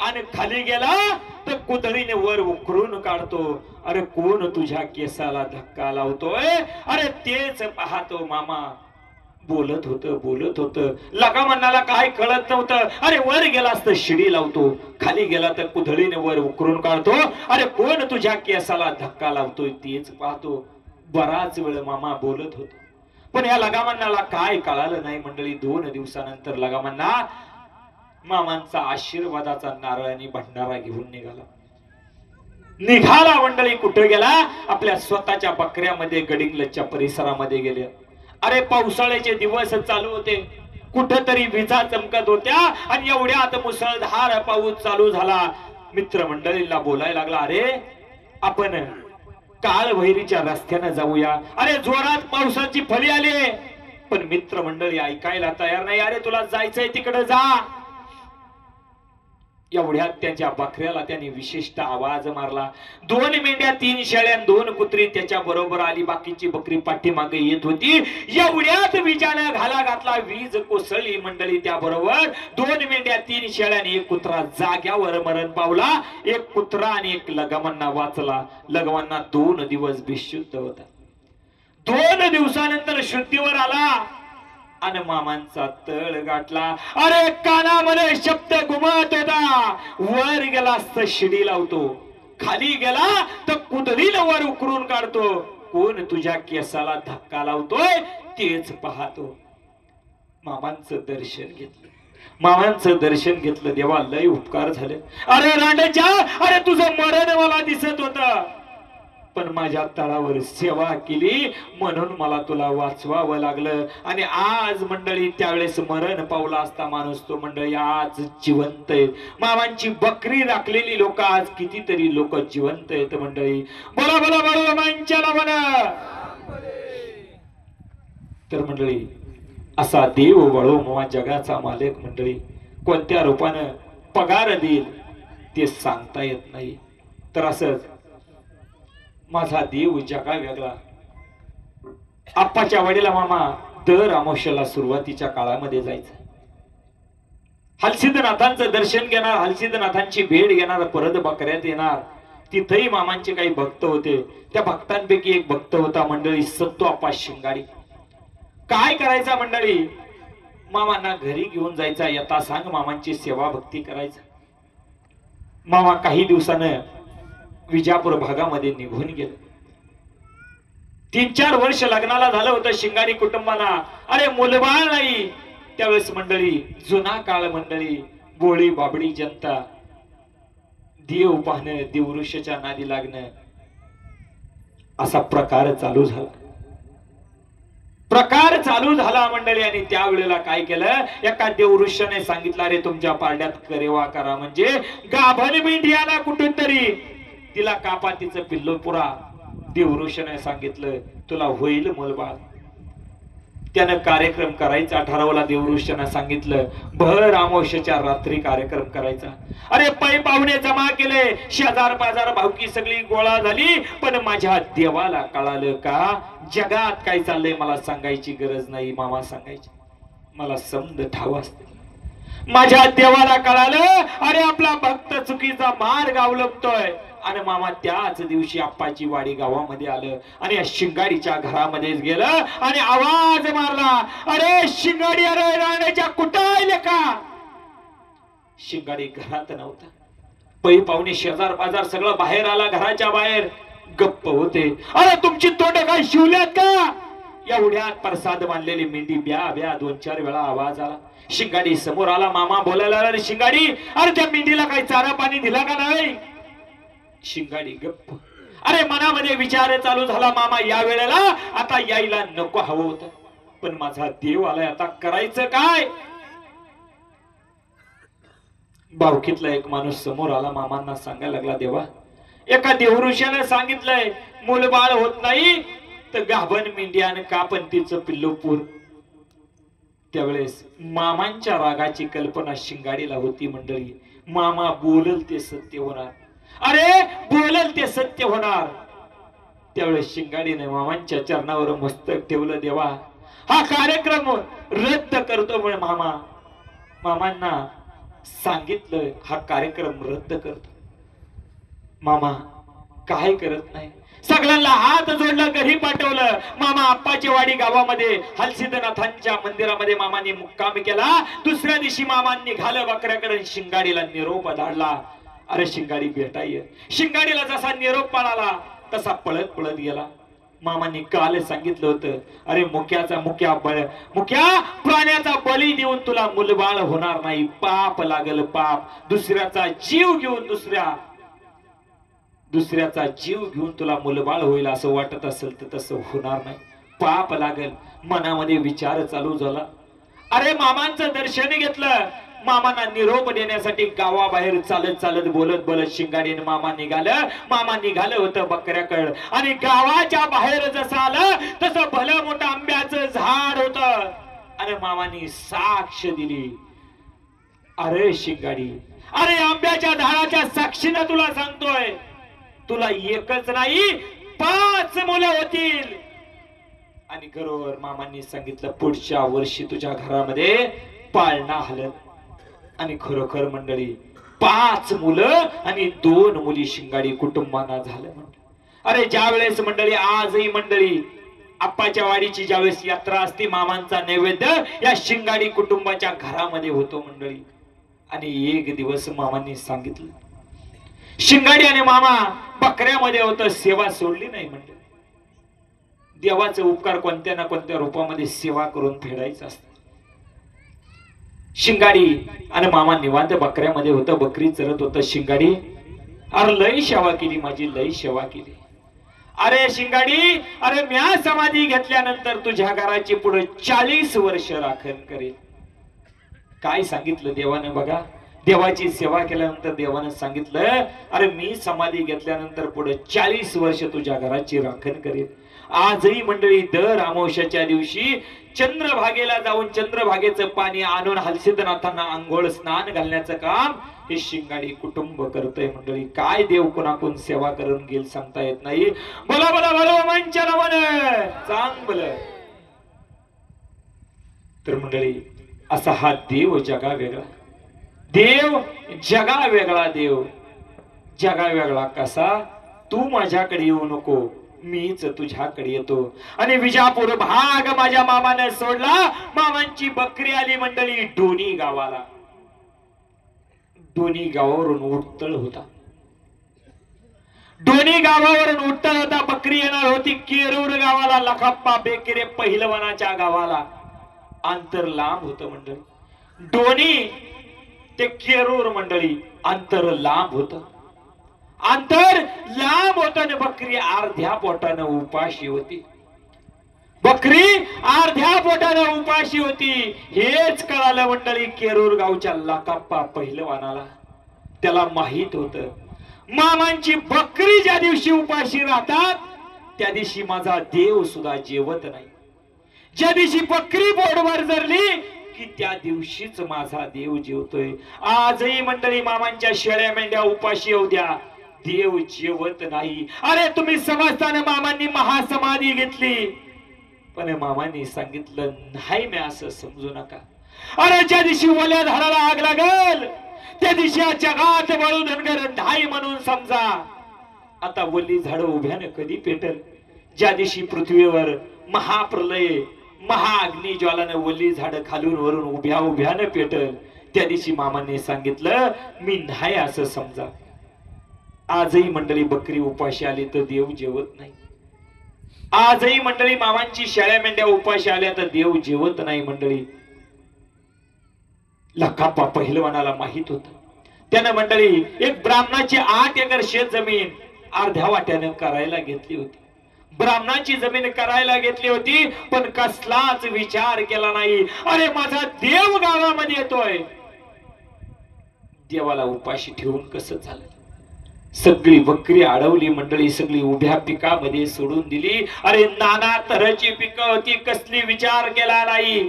आणि खाली गेला तर कुदळीने वर उकरून काढतो. अरे कोण तुझ्या केसाला धक्का लावतोय? अरे तेच पाहतो मामा. बोलत होतं लगामन्नाला काय कळत नव्हतं. अरे वर गेला असतं शिडी लावतो, खाली गेला तर कुदळीने वर उकरून काढतो. अरे कोण तुझ्या केसाला धक्का लावतोय तेच पाहतो. बराच वेळ मामा बोलत होतो, पण या लगामन्नाला काय कळालं नाही मंडळी. 2 दिवसानंतर लगामन्ना मामांचा आशीर्वादाचा नारळ आणि भंडारा घेऊन निघाला मंडळी. कुठे गेला? आपल्या स्वतःच्या बकऱ्यामध्ये गडिंग्लजच्या परिसरामध्ये गेले. अरे पावसाळ्याचे दिवस चालू होते, कुठेतरी विजा चमकत होत्या आणि एवढ्यात मुसळधार पाऊस चालू झाला. मित्रमंडळीला बोलायला लागला, अरे आपण काळभैरीच्या रस्त्याने जाऊया. अरे जोरात पावसाची फळी आली, पण मित्रमंडळी ऐकायला तयार नाही. अरे तुला जायचंय तिकडे जा. एवढ्यात त्यांच्या बकऱ्याला त्यांनी विशिष्ट आवाज मारला. 2 मेंढ्या, 3 शेळ्या, 2 कुत्री त्याच्या बरोबर आली. बाकीची बकरी पाठीमागे येत होती. एवढ्यात विजानं घाला घातला, वीज कोसळली मंडळी. त्याबरोबर 2 मेंढ्या, 3 शेळ्या आणि 1 कुत्रा जाग्यावर मरण पावला. 1 कुत्रा आणि 1 लगामांना वाचला. लगामांना 2 दिवस बेशुद्ध होता. 2 दिवसानंतर शुद्धीवर आला आणि मामांचा तळ गाठला. अरे कानामध्ये शब्द घुमत होता, वर गेला असतं शिडी लावतो, खाली गेला तर कुदळीला वर उकरून काढतो. कोण तुझ्या केसाला धक्का लावतोय तेच पाहतो. मामांचं दर्शन घेतलं. देवा लय उपकार झाले. अरे रांडेच्या, अरे तुझं मरण मला दिसत होतं, पण माझ्या तळावर सेवा केली म्हणून मला तुला वाचवावं लागलं. आणि आज मंडळी त्यावेळेस मरण पावला असता माणूस तो मंडळी आज जिवंत आहे. मामांची बकरी राखलेली लोक आज कितीतरी लोक जिवंत आहेत मंडळी. बोला बोला बोला मांच्याला म्हणा. तर मंडळी असा देव वळो मामा जगाचा मालक मंडळी कोणत्या रूपानं पगार देईल ते सांगता येत नाही. तर असंच माझा देव जगा वेगळा. आप्पाच्या वडीला मामा दर अमावस्येला सुरुवातीच्या काळामध्ये जायचं, हलसिद्धनाथांचं दर्शन घेणार, हलसिद्धनाथांची भेट घेणार, परत बकऱ्यात येणार. तिथेही मामांचे काही भक्त होते. त्या भक्तांपैकी एक भक्त होता मंडळी संतो आप्पा शिंगाडी. काय करायचा मंडळी, मामांना घरी घेऊन जायचा, यथा सांग मामांची सेवा भक्ती करायचा. मामा काही दिवसानं विजापूर भागामध्ये निघून गेले. 3-4 वर्ष लग्नाला झालं होतं शिंगाडी कुटुंबाला. अरे मुलबाळ नाही. त्यावेळेस मंडळी जुना काळ मंडळी, बोळी बाबडी जनता, देव पाहणं, देवऋषाच्या नादी लागणं असा प्रकार चालू झाला मंडळी. आणि त्यावेळेला काय केलं, एका देवऋषाने सांगितलं, अरे तुमच्या पारड्यात करेवा करा, म्हणजे गाभण मेंढ्याला कुठून तरी तिला कापा, तिचं पिल्लू पुरा. देवऋषाने सांगितलं तुला होईल मुलबाळ. त्यानं कार्यक्रम करायचा ठरवला. देवऋषाने सांगितलं भर अमावस्येच्या रात्री कार्यक्रम करायचा. अरे पै पाहुणे जमा केले, शेजार पाजार भावकी सगळी गोळा झाली. पण माझ्या देवाला कळालं का जगात काय चाललंय मला सांगायची गरज नाही. मामा सांगायची, मला समज ठाव असते. माझ्या देवाला कळालं अरे आपला भक्त चुकीचा मार्ग अवलंबतोय. आणि मामा त्याच दिवशी आप्पाची वाडी गावामध्ये आलं आणि या शिंगाडीच्या घरामध्ये गेलं आणि आवाज मारला, अरे शिंगाडी, अरे राण्याच्या कुठं आले का? शिंगाडी घरात नव्हता. पै पाहुणे शेजार पाजार सगळं बाहेर आला, घराच्या बाहेर गप्प होते. अरे तुमची तोंड काय शिवल्यात का? एवढ्यात प्रसाद बांधलेली मेंढी ब्या ब्या 2-4 वेळा आवाज आला. शिंगाडी समोर आला. मामा बोलायला, अरे शिंगाडी, अरे त्या मेंढीला काही चारा पाणी दिला का नाही? शिंगाडी गप्प. अरे मनामध्ये विचार चालू झाला, मामा या वेळेला आता यायला नको हवं होतं, पण माझा देव आलाय, आता करायचं काय? बावकीतला एक माणूस समोर आला. मामांना सांगायला लागला, देवा एका देवऋषाने सांगितलंय मुलबाळ होत नाही तर गाभण मेंढ्यान कापण तिचं पिल्लू पूर. त्यावेळेस मामांच्या रागाची कल्पना शिंगाडीला होती मंडळी. मामा बोलल ते सत्य होणार, अरे बोलल ते सत्य होणार. त्यावेळेस शिंगाडीने मामांच्या चरणावर मस्तक ठेवलं. देवा, हा कार्यक्रम रद्द करतो म्हणे. मामांना सांगितलं हा कार्यक्रम रद्द करतो. मामा काय करत नाही, सगळ्यांना हात जोडला, घरी पाठवलं. मामा आप्पाची वाडी गावामध्ये हलसिद्धनाथांच्या मंदिरामध्ये मामांनी मुक्काम केला. दुसऱ्या दिवशी मामांनी घालं बकऱ्याकडे शिंगाडीला निरोप धाडला. अरे शिंगाडी भेटाय. शिंगाडीला जसा निरोप पळाला तसा पळत पळत गेला. मामांनी काल सांगितलं होतं, अरे मुक्या प्राण्याचा बळी देऊन तुला मुलबाळ होणार नाही, पाप लागल पाप. दुसऱ्याचा जीव घेऊन तुला मुलबाळ होईल असं वाटत असेल तर तसं होणार नाही, पाप लागल. मनामध्ये विचार चालू झाला. अरे मामांचं दर्शन घेतलं. मामांना निरोप देण्यासाठी गावाबाहेर चालत चालत बोलत बोलत शिंगाडीने मामा निघालं होतं बकऱ्याकड. आणि गावाच्या बाहेर जसं आलं तसं भलं मोठं आंब्याचं झाड होतं. आणि मामांनी साक्ष दिली. अरे शिंगाडी, अरे आंब्याच्या झाडाच्या साक्षीनं तुला सांगतोय, तुला एकच नाही 5 मुलं होतील. आणि बरोबर मामांनी सांगितलं, पुढच्या वर्षी तुझ्या घरामध्ये पाळणा हलत. आणि खरोखर मंडळी 5 मुलं आणि 2 मुली शिंगाडी कुटुंबांना झालं. अरे ज्या वेळेस मंडळी, आजही मंडळी आप्पाच्या वाडीची ज्यावेळेस यात्रा असते, मामांचा नैवेद्य या शिंगाडी कुटुंबाच्या घरामध्ये होतो मंडळी. आणि एक दिवस मामांनी सांगितलं, शिंगाडी आणि मामा बकऱ्यामध्ये होतं, सेवा सोडली नाही मंडळी. देवाचे उपकार कोणत्या ना कोणत्या रूपामध्ये सेवा करून फेडायचं असतं. शिंगाडी आणि मामा निवांत बकऱ्यामध्ये होतं, बकरी चरत होतं. शिंगाडी, अरे लई सेवा केली माझी, लई सेवा केली. अरे शिंगाडी, अरे म्या समाधी घेतल्यानंतर तुझ्या घराची पुढे 40 वर्ष राखण करेल. काय सांगितलं देवानं बघा. देवाची सेवा केल्यानंतर देवानं सांगितलं, अरे मी समाधी घेतल्यानंतर पुढे 40 वर्ष तुझ्या घराची राखण करेल. आजही मंडळी दर अमावस्याच्या दिवशी चंद्रभागेला जाऊन चंद्रभागेचं पाणी आणून हलसिद्धनाथांना आंघोळ स्नान घालण्याचं काम हे शिंगाडी कुटुंब करतोय मंडळी. काय देव कोणाकडून सेवा करून घेईल सांगता येत नाही. बोला बोला बोला मांच्या नावानं चांग बोल. तर मंडळी असा हा देव जगा वेगळा, देव जगा वेगळा, देव जगा वेगळा कसा. तू माझ्याकडे येऊ नको, मीच तुझ्याकडे येतो. आणि विजापूर भाग माझ्या मामाने सोडला. मामांची बकरी आली मंडळी डोनी गावाला. डोनी गावावरून उठतळ होता. बकरी येणार होती केरूर गावाला, लखाप्पा बेकेरे पहिलवानाच्या गावाला. अंतर लांब होतं मंडळी. डोनी ते केरूर मंडळी अंतर लांब होतं. आणि बकरी अर्ध्या पोटानं उपाशी होती. हेच कळालं मंडळी केरूर गावच्या लखाप्पा पहिलवानाला. त्याला माहित होतं, मामांची बकरी ज्या दिवशी उपाशी राहतात त्या दिवशी माझा देव सुद्धा जेवत नाही. ज्या दिवशी बकरी बोर्डवर जरली की त्या दिवशीच माझा देव जेवतोय. आजही मंडळी मामांच्या शेळ्या मेंढ्या उपाशी येऊ द्या, देव जेवत नाही. अरे तुम्ही समजताना मामांनी महासमाधी घेतली, पण मामांनी सांगितलं नाही, मी असं समजू नका. अरे ज्या दिवशी ओल्या झाडाला आग लागल त्या दिवशी जगात वळू धनगर ढाई म्हणून समजा. आता ओली झाड उभ्याने कधी पेटल? ज्या दिवशी पृथ्वीवर महाप्रलय महाअग्नी ज्वालाने ओली झाड खालून वरून उभ्याने पेटल त्या दिवशी मामांनी सांगितलं मी नाही असं समजा. आजही मंडळी बकरी उपाशी आली तर देव जेवत नाही. आजही मंडळी मामांची शेळ्या मेंढ्या उपाशी आल्या तर देव जेवत नाही मंडळी. लखाप्पा पहिलवानाला माहित होत. त्यानं मंडळी एक ब्राह्मणाची 8 एकर शेत जमीन अर्ध्या वाट्यानं करायला घेतली होती. ब्राह्मणाची जमीन करायला घेतली होती, पण कसलाच विचार केला नाही. अरे माझा देव गावामध्ये येतोय, देवाला उपाशी ठेवून कसं झालं. सगळी बकरी अडवली मंडळी, सगळी उभ्या पिकामध्ये सोडून दिली. अरे नाना तऱ्हेची पिकं होती, कसली विचार केला नाही.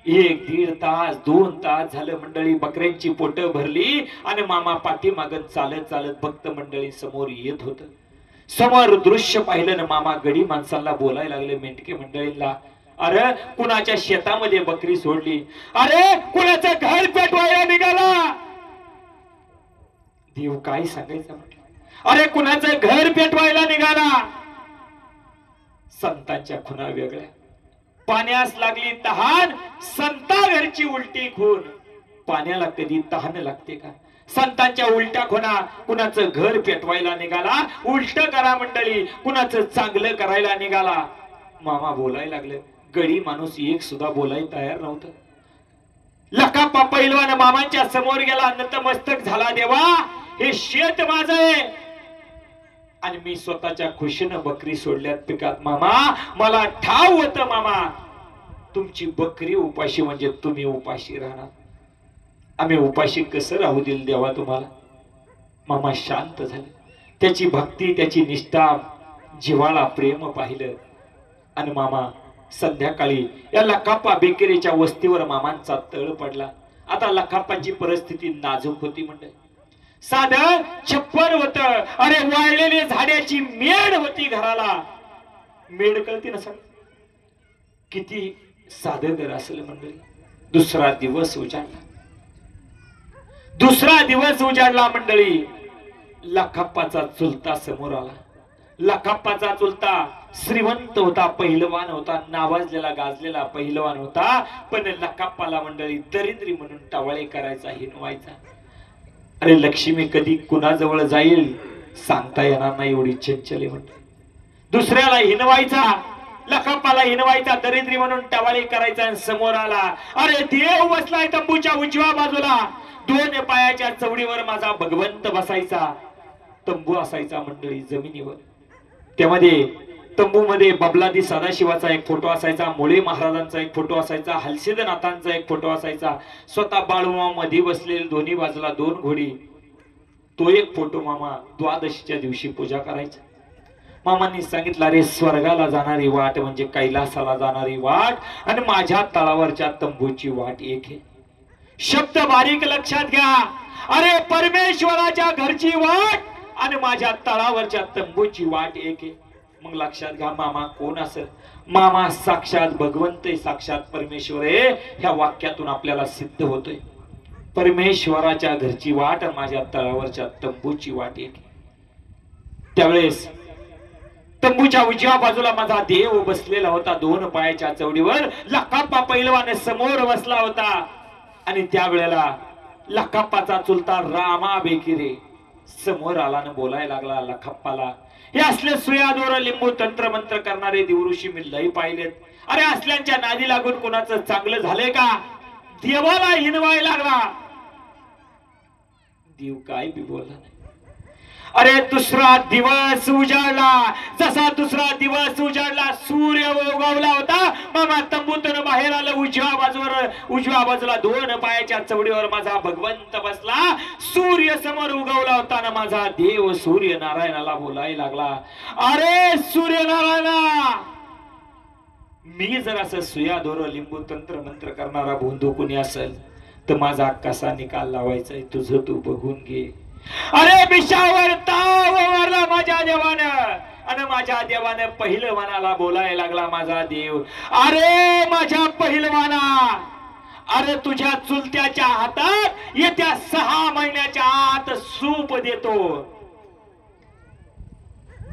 एक दीड तास 2 तास झालं मंडळी बकऱ्यांची पोट भरली आणि मामा पाठीमागं चालत चालत भक्त मंडळी समोर येत होत. समोर दृश्य पाहिलं ना मामा गडी माणसांना बोलायला लागले मेंढके मंडळींना, अरे कुणाच्या शेतामध्ये बकरी सोडली, अरे कुणाचं घर पेटवायला निघाला. देव काय सांगायचं म्हटलं, अरे कुणाचं घर पेटवायला निघाला. संतांच्या खुणा वेगळ्या. पाण्यास लागली तहान, संता घरची उलटी खून. पाण्याला कधी तहान लागते का? संतांच्या उलट्या खुणा. कुणाचं घर पेटवायला निघाला, उलट करा मंडळी, कुणाचं चांगलं करायला निघाला. मामा बोलायला लागले. गडी माणूस एक सुद्धा बोलायला तयार नव्हतं. लकापा पैलवान मामांच्या समोर गेला, नतमस्तक झाला. देवा हे शेत माझं आहे आणि मी स्वतःच्या खुशीनं बकरी सोडल्यात पिकात. मामा मला ठाव होतं मामा, तुमची बकरी उपाशी म्हणजे तुम्ही उपाशी राहणार. आम्ही उपाशी कसं राहू दिल देवा तुम्हाला. मामा शांत झाले. त्याची भक्ती, त्याची निष्ठा, जिव्हाळा, प्रेम पाहिलं. आणि मामा संध्याकाळी या लखाप्पा बेकरीच्या वस्तीवर मामांचा तळ पडला. आता लखाप्पाची परिस्थिती नाजूक होती मंडळी. साधं छप्पर होत, अरे वाळलेली झाडाची मेड होती घराला. मेड कळती ना सर, किती साधं घर असेल मंडळी. दुसरा दिवस उजाडला मंडळी. लखाप्पाचा चुलता समोर आला. लखाप्पाचा चुलता श्रीमंत होता, पहिलवान होता, नावाजलेला गाजलेला पहिलवान होता. पण लखाप्पाला मंडळी दरिद्री म्हणून टवाळे करायचा, हिनवायचा. अरे लक्ष्मी कधी कुणाजवळ जाईल सांगता येणार नाही, एवढी चंचल म्हणते. दुसऱ्याला हिनवायचा, लखाप्पाला हिनवायचा, दरिद्री म्हणून टवाळी करायचा. आणि समोर आला, अरे देव बसलाय तंबूच्या उजव्या बाजूला. 2 पायाच्या चवडीवर माझा भगवंत बसायचा. तंबू असायचा मंडळी जमिनीवर. त्यामध्ये तंबूमध्ये बबलादी सदाशिवाचा एक फोटो असायचा, मुळे महाराजांचा एक फोटो असायचा, हलसिद्धनाथांचा एक फोटो असायचा. स्वतः बाळूमामा मध्ये बसलेले, दोन्ही बाजूला 2 घोडी. तो एक फोटो मामा द्वादशीच्या दिवशी पूजा करायचा. मामांनी सांगितलं, अरे स्वर्गाला जाणारी वाट म्हणजे कैलासाला जाणारी वाट आणि माझ्या तळावरच्या तंबूची वाट एक आहे. शब्द बारीक लक्षात घ्या. अरे परमेश्वराच्या घरची वाट आणि माझ्या तळावरच्या तंबूची वाट एक आहे. मग लक्षात घ्या मामा कोण असेल. मामा साक्षात भगवंत, साक्षात परमेश्वर आहे. ह्या वाक्यातून आपल्याला सिद्ध होतोय परमेश्वराच्या घरची वाट माझ्या तळावरच्या तंबूची वाट एक. त्यावेळेस तंबूच्या उजव्या बाजूला माझा देव बसलेला होता 2 पायाच्या चवडीवर. लखाप्पा पैलवान समोर बसला होता. आणि त्यावेळेला लखाप्पाचा चुलता रामा बेकिरे समोर आला न बोलायला लागला लखाप्पाला, हे असले सुयादोर लिंबू तंत्र मंत्र करणारे देवऋषी मी लय पाहिलेत. अरे असल्यांच्या नादी लागून कोणाचं चांगलं झालंय का? देवाला हिनवायला लागला. देव काय बी बोलला नाही. अरे दुसरा दिवस उजाडला. जसा दुसरा दिवस उजाडला, सूर्य उगवला होता. मामा तंबूतून बाहेर आलं. उजव्या बाजूला 2 पायाच्या चवडीवर माझा भगवंत बसला. सूर्य समोर उगवला होता ना माझा देव सूर्य नारायणाला बोलायला लागला, अरे सूर्य नारायणा, मी जर असं सुयादोर लिंबू तंत्र मंत्र करणारा भोंदू कोणी असेल तर माझा कसा निकाल लावायचा तुझं तू बघून घे. अरे विषावर ताव मारला माझ्या देवानं आणि माझ्या देवानं पहिलवानाला बोलायला लागला माझा देव, अरे माझ्या पहिलवाना, अरे तुझ्या चुलत्याच्या हातात येत्या 6 महिन्याच्या आत सूप देतो.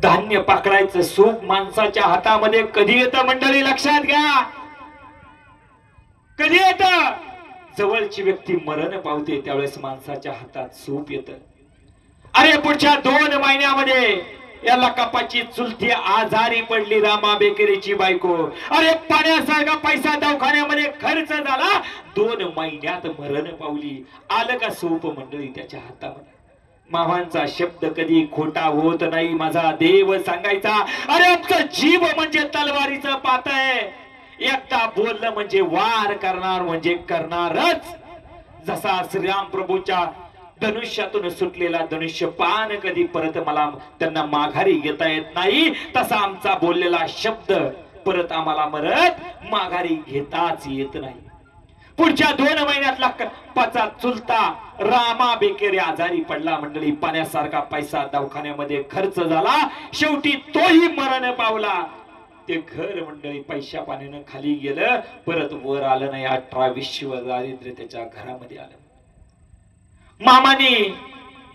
धान्य पाकडायचं सूप माणसाच्या हातामध्ये कधी येतं मंडळी लक्षात घ्या. कधी येतं? जवळची व्यक्ती मरण पावते त्यावेळेस माणसाच्या हातात सूप येतं. अरे पुढच्या 2 महिन्यामध्ये या लकापाची चुलती आजारी पडली, रामा बेकरीची बायको. अरे पाण्यासारखा पैसा दवाखान्यामध्ये खर्च झाला, 2 महिन्यात मरण पावली. आलं का सूप मंडळी त्याच्या हातामध्ये. मामांचा शब्द कधी खोटा होत नाही, माझा देव सांगायचा. अरे आमचा जीव म्हणजे तलवारीचं पात आहे, एकदा बोललं म्हणजे वार करणार म्हणजे करणारच. जसा श्रीराम प्रभूच्या धनुष्यातून सुटलेला धनुष्य पान कधी परत मला त्यांना माघारी घेता येत नाही, तसा आमचा बोललेला शब्द परत आम्हाला माघारी घेताच येत नाही. पुढच्या 2 महिन्यात लखप्पाचा चुलता रामा बेकेरे आजारी पडला मंडळी. पाण्यासारखा पैसा दवाखान्यामध्ये खर्च झाला, शेवटी तोही मरण पावला. ते घर मंडळी पैशा पाण्यानं खाली गेलं, परत वर आलं नाही. 18-20 दारिद्र्य त्याच्या घरामध्ये आलं.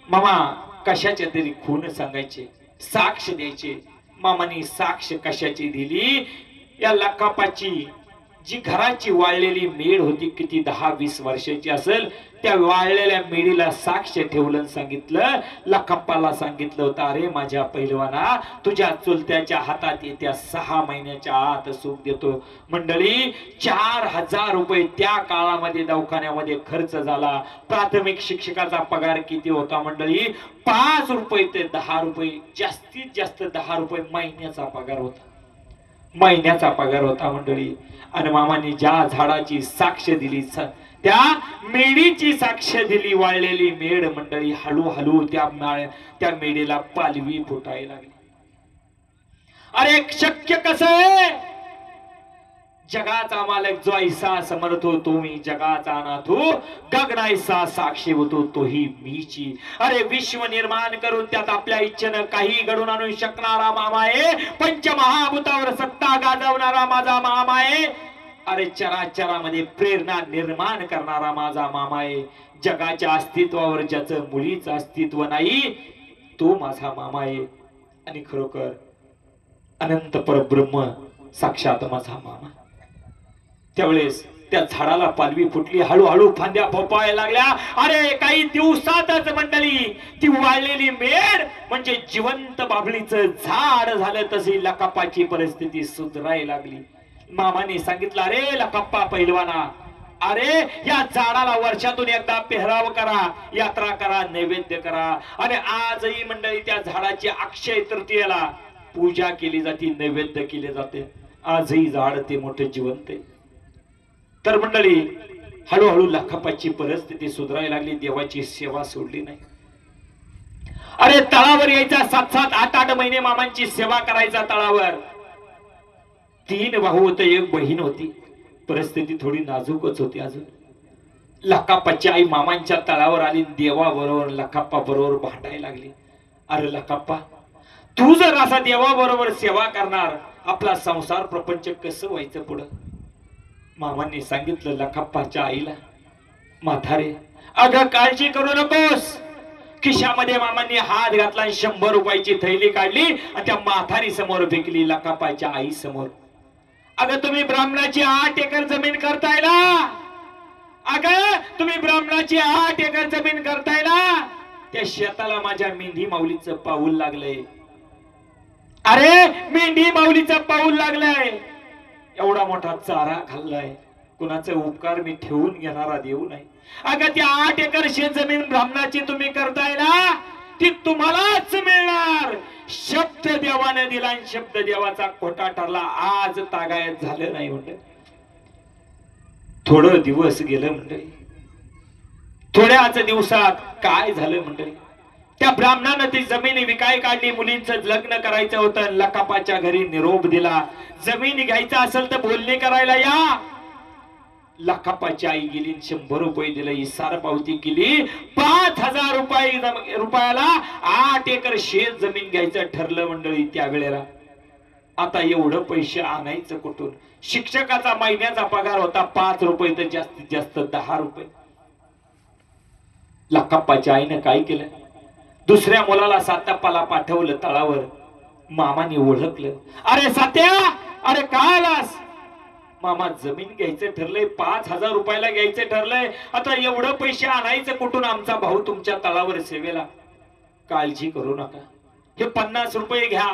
मामा कशाच्या तरी खून सांगायचे, साक्ष द्यायचे. मामानी साक्ष कशाची दिली? या लखप्पाची जी घराची वाळलेली मेढ होती, किती 10-20 वर्षाची असेल, त्या वाळलेल्या मेढीला साक्ष ठेवलं. सांगितलं, लखप्पाला सांगितलं होतं, अरे माझ्या पहिलवाना, तुझ्या चुलत्याच्या हातात येत्या 6 महिन्याच्या आत सुख देतो. मंडळी 4000 रुपये त्या काळामध्ये दवाखान्यामध्ये खर्च झाला. प्राथमिक शिक्षकाचा पगार किती होता मंडळी? 5 रुपये ते 10 रुपये, जास्तीत जास्त 10 रुपये महिन्याचा पगार होता. महिन्याचा पगार होता मंडळी. आणि मामांनी ज्या झाडाची साक्ष दिली, त्या मेढीची साक्ष दिली, वाळलेली मेढ मंडळी, हळूहळू त्या मेढीला पालवी फुटायला लागली. अरे शक्य कसं आहे? जगाचा मालक जो ऐसा समर्थ हो, तो मी जगाचा नाथू, गगनायसा साक्षी होतो तोही मीची. अरे विश्व निर्माण करून त्यात आपल्या इच्छेनं काही घडून आणू शकणारा मामा आहे. पंचमहाभूतावर सत्ता गाजवणारा माझा मामा आहे. अरे चराचरामध्ये प्रेरणा निर्माण करणारा माझा मामा आहे. जगाच्या अस्तित्वावर ज्याचं मुळीच अस्तित्व नाही, तो माझा मामा आहे. आणि खरोखर अनंत परब्रह्म साक्षात माझा मामा. त्यावेळेस त्या झाडाला पालवी फुटली, हळूहळू फांद्या फोपायला लागल्या. अरे काही दिवसातच मंडळी ती वाळलेली मेढ म्हणजे जिवंत बाभळीचं झाड झालं. तशी लखप्पाची परिस्थिती सुधारायला लागली. मामाने सांगितलं, अरे लखप्पा पहिलवाना, अरे या झाडाला वर्षातून एकदा पेहराव करा, यात्रा करा, नैवेद्य करा. आणि आजही मंडळी त्या झाडाची अक्षय तृतीयेला पूजा केली जाते, नैवेद्य केले जाते. आजही झाड ते मोठे जिवंत आहे. तर मंडळी हळूहळू लखप्पाची परिस्थिती सुधारायला लागली. देवाची सेवा सोडली नाही. अरे तळावर यायचा 7-7, 8-8 महिने मामांची सेवा करायचा तळावर. 3 भाऊ होते, 1 बहीण होती. परिस्थिती थोडी नाजूकच होती अजून. लखप्पाची आई मामांच्या तळावर आली, देवाबरोबर लखप्पा बरोबर भांडायला लागली. अरे लखप्पा, तू जर असा देवाबरोबर सेवा करणार, आपला संसार प्रपंच कसं व्हायचं पुढं? मामांनी सांगितलं लखप्पाच्या आईला, म्हातारे अगं काळजी करू नकोस. खिशामध्ये मामांनी हात घातला, 100 रुपयाची थैली काढली आणि त्या म्हातारी समोर फेकली, लखप्पाच्या आई समोर. अगं तुम्ही ब्राह्मणाची 8 एकर जमीन करताय ना? अगं तुम्ही ब्राह्मणाची 8 एकर जमीन करताय ना? त्या शेताला माझ्या मेंढी माऊलीचं पाऊल लागलंय. अरे मेंढी माऊलीचं पाऊल लागलंय. एवढा मोठा चारा खाल्लाय, कुणाचे उपकार मी ठेवून घेणारा देऊ नाही. अगं त्या 8 एकर शेत जमीन ब्राह्मणाची तुम्ही करताय ना, ती तुम्हालाच मिळणार. शब्द देवाने दिला आणि शब्द देवाचा खोटा ठरला. आज तागायत झालं नाही म्हणलं. थोडं दिवस गेलं मंडळी. थोड्याच दिवसात काय झालं मंडळी? त्या ब्राह्मणानं ती जमीन विकाय काढली. मुलींचं लग्न करायचं होतं. लखप्पाच्या घरी निरोप दिला, जमीन घ्यायचा असेल तर बोलणी करायला या. लखप्पाची आई गेली, 100 रुपये दिले, इसार पावती केली. 5000 रुपयाला 8 एकर शेत जमीन घ्यायचं ठरलं मंडळी त्यावेळेला. आता एवढं पैसे आणायचं कुठून? शिक्षकाचा महिन्याचा पगार होता 5 रुपये तर जास्तीत जास्त 10 रुपये. लखप्पाच्या आईनं काय केलं? दुसऱ्या मुलाला साताप्पाला पाठवलं तळावर. मामाने ओळखलं, अरे सात्या, अरे काय आलास? मामा जमीन घ्यायचं ठरलंय, 5000 रुपयाला घ्यायचं ठरलंय. आता एवढं पैसे आणायचं कुठून? आमचा भाऊ तुमच्या तळावर सेवेला. काळजी करू नका, हे 50 रुपये घ्या.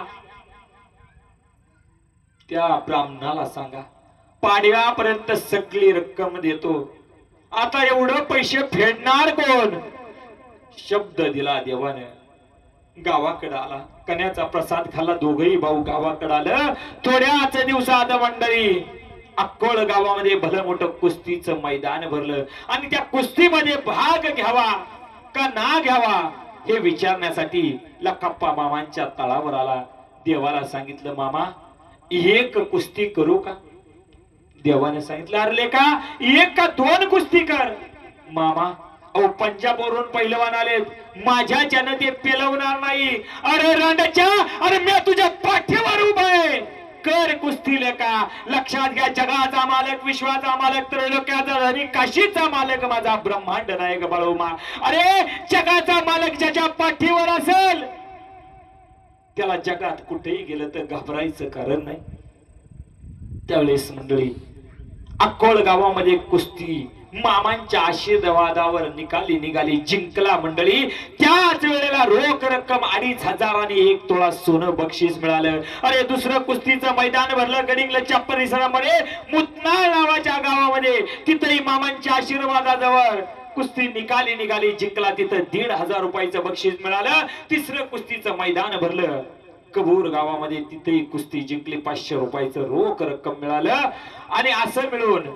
त्या ब्राह्मणाला सांगा पाडव्यापर्यंत सगळी रक्कम देतो. आता एवढं पैसे फेडणार कोण? शब्द दिला देवाने. गावाकडे आला, कन्याचा प्रसाद खाल्ला. दोघही भाऊ गावाकडे आलं. थोड्याच दिवसात मंडळी अक्कोळ गावामध्ये भलं मोठं कुस्तीचं मैदान भरलं. आणि त्या कुस्तीमध्ये भाग घ्यावा का ना घ्यावा हे विचारण्यासाठी लखप्पा मामांच्या तळावर आला. देवाला सांगितलं, मामा एक कुस्ती करू का? देवाने सांगितलं, अरे लेका एक का दोन कुस्ती कर. मामा अहो पंजाबवरून पहिलवान आलेत, माझ्याच्यानं ते पेलवणार नाही. अरे रांडाच्या, अरे मी तुझ्या पाठीवर उभा आहे, कर कुस्ती लेका. लक्षात घ्या, जगाचा मालक, विश्वाचा मालक, त्रैलोक्याचा धनी, काशीचा मालक माझा ब्रह्मांड नायक बाळोमा. अरे जगाचा मालक ज्याच्या पाठीवर असेल त्याला जगात कुठेही गेलं तर घाबरायचं कारण नाही. त्यावेळेस मंडळी अक्कोळ गावामध्ये कुस्ती मामांच्या आशीर्वादावर निघाली, जिंकला मंडळी. त्याच वेळेला रोख रक्कम 2,500 आणि 1 तोळा सोनं बक्षीस मिळालं. अरे दुसरं कुस्तीचं मैदान भरलं गडिंगलजच्या परिसरामध्ये, मुतनाळ नावाच्या गावामध्ये. तिथेही मामांच्या आशीर्वादाजवळ कुस्ती निघाली, जिंकला. तिथं 1,500 रुपयाचं बक्षीस मिळालं. तिसरं कुस्तीचं मैदान भरलं कबूर गावामध्ये, तिथेही कुस्ती जिंकली. 500 रुपयाचं रोख रक्कम मिळालं. आणि असं मिळून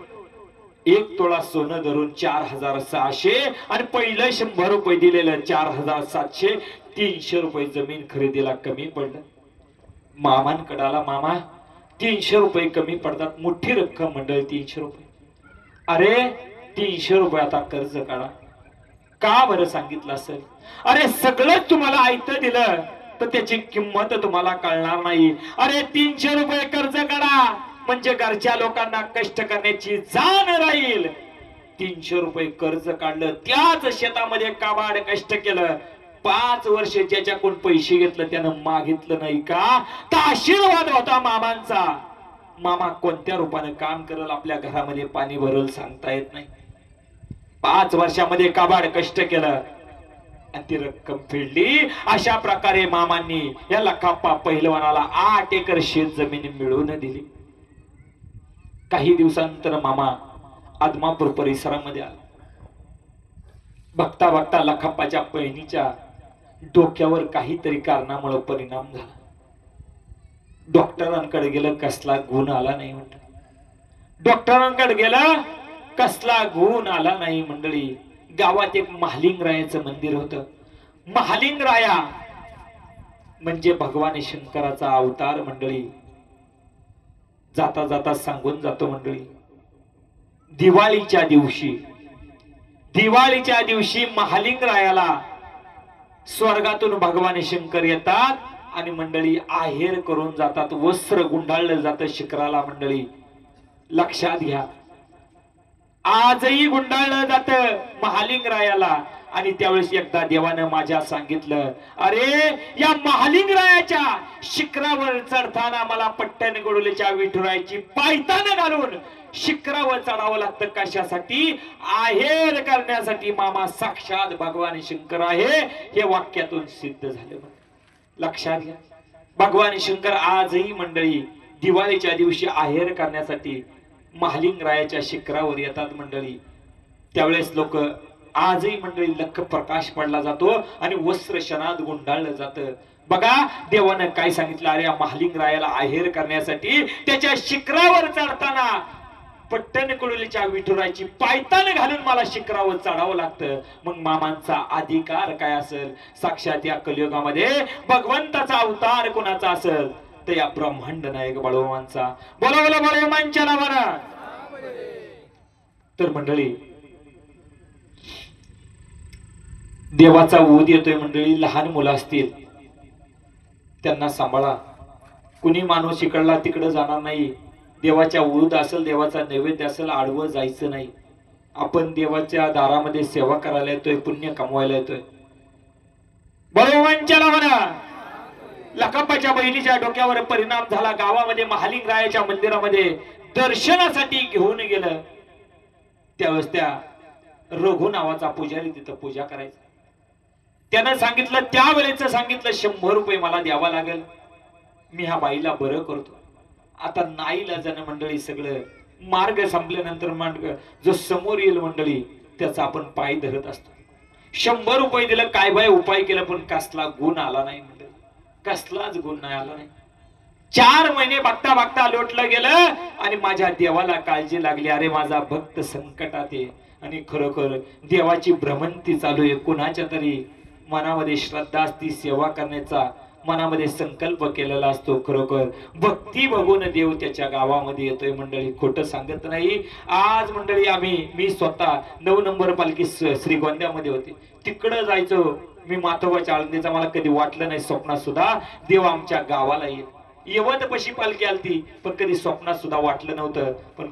1 तोळा सोनं धरून 4,600 आणि पहिलं 100 रुपये दिलेलं 4,700. 300 रुपये जमीन खरेदीला कमी पडलं. मामांकडाला, मामा 300 रुपये कमी पडतात, मोठी रक्कम मंडळी 300 रुपये. अरे 300 रुपये आता कर्ज काढा. का बरं सांगितलं असेल? अरे सगळं तुम्हाला आयतं दिलं तर त्याची किंमत तुम्हाला कळणार नाही. अरे 300 रुपये कर्ज काढा म्हणजे घरच्या लोकांना कष्ट करण्याची जाण राहील. 300 रुपये कर्ज काढलं, त्याच शेतामध्ये काबाड कष्ट केलं. 5 वर्ष ज्याच्याकडून पैसे घेतलं त्यानं मागितलं नाही का? तर आशीर्वाद होता मामांचा. मामा कोणत्या रूपाने काम करल, आपल्या घरामध्ये पाणी भरल सांगता येत नाही. 5 वर्षामध्ये काबाड कष्ट केलं आणि ती रक्कम फेडली. अशा प्रकारे मामांनी या लखाप्पा पहिलवानाला 8 एकर शेत जमीन मिळवून दिली. काही दिवसानंतर मामा आदमापूर परिसरामध्ये आला. बघता बघता लखाप्पाच्या बहिणीच्या डोक्यावर काहीतरी कारणामुळे परिणाम झाला. डॉक्टरांकडे गेलं, कसला गुण आला नाही म्हणतात. डॉक्टरांकडे गेलं, कसला गुण आला नाही मंडळी. गावात एक महालिंगरायाचं मंदिर होतं. महालिंगराया म्हणजे भगवान शंकराचा अवतार मंडळी. जाता जाता सांगून जातो मंडळी, दिवाळीच्या दिवशी महालिंगरायाला स्वर्गातून भगवान शंकर येतात आणि मंडळी आहेर करून जातात. वस्त्र गुंडाळलं जातं शिखराला मंडळी. लक्षात घ्या, आजही गुंडाळलं जातं महालिंगरायाला. आणि त्यावेळेस एकदा देवानं माझ्या सांगितलं, अरे या महालिंगरायाच्या शिखरावर चढताना मला पट्टणगडोलीच्या विठुरायाची पायतान घालून शिखरावर चढावं लागतं. कशासाठी? आहेर करण्यासाठी. मामा साक्षात भगवान शंकर आहे हे वाक्यातून सिद्ध झालं. लक्षात घ्या, भगवान शंकर आजही मंडळी दिवाळीच्या दिवशी आहेर करण्यासाठी महालिंगरायाच्या शिखरावर येतात मंडळी. त्यावेळेस लोक आजही मंडळी लख प्रकाश पडला जातो आणि वस्त्र शनाद गुंडाळलं जातं. बघा देवानं काय सांगितलं, अरे या महालिंगरायाला आहेर करण्यासाठी त्याच्या शिखरावर चढताना पट्टणकडोलीच्या विठुरायाची पायतान घालून मला शिखरावर चढावं लागतं. मग मामांचा अधिकार काय असेल? साक्षात या कलियुगामध्ये भगवंताचा अवतार कोणाचा असेल तर या ब्रह्मांड नायक बाळोमांचा. बोला बोला बाळोमांच्या नावानं. तर मंडळी देवाचा ऊद येतोय मंडळी. लहान मुलं असतील त्यांना सांभाळा. कुणी माणूस इकडला तिकडे जाणार नाही. देवाच्या ऊद असेल, देवाचा नैवेद्य असेल, आडवं जायचं नाही. आपण देवाच्या दारामध्ये सेवा करायला येतोय, पुण्य कमवायला येतोय. बळवंच्या नावानं लखाप्पाच्या बहिणीच्या डोक्यावर परिणाम झाला. गावामध्ये महालिंगरायाच्या मंदिरामध्ये दर्शनासाठी घेऊन गेलं. त्यावेळेस त्या रघु नावाचा पुजारी तिथं पूजा करायचा. त्यानं सांगितलं, त्यावेळेच सांगितलं 100 रुपये मला द्यावा लागेल, मी ह्या बाईला बरं करतो. आता नाईलाजानं मंडळी सगळं मार्ग संपल्यानंतर मार्ग जो समोर येईल मंडळी त्याचा आपण पाय धरत असतो. 100 रुपये दिलं, काय बाय उपाय केला पण कसला गुण आला नाही मंडळी. कसलाच गुण नाही आला नाही. 4 महिने बघता बघता लोटलं गेलं आणि माझ्या देवाला काळजी लागली, अरे माझा भक्त संकटात आहे. आणि खरोखर देवाची भ्रमंती चालू आहे. कुणाच्या तरी मनामध्ये श्रद्धा असती, सेवा करण्याचा मनामध्ये संकल्प केलेला असतो. खरोखर भक्ती बघून देव त्याच्या गावामध्ये येतोय मंडळी, खोटं सांगत नाही. आज मंडळी मी स्वतः 9 नंबर पालखी श्रीगोंद्यामध्ये होते. तिकडं जायचो मी, माथोबाच्या आळंदीचा मला कधी वाटलं नाही स्वप्नात सुद्धा देव आमच्या गावाला येईल. यवत पशी पालखी आलती पण कधी स्वप्नात सुद्धा वाटलं नव्हतं. पण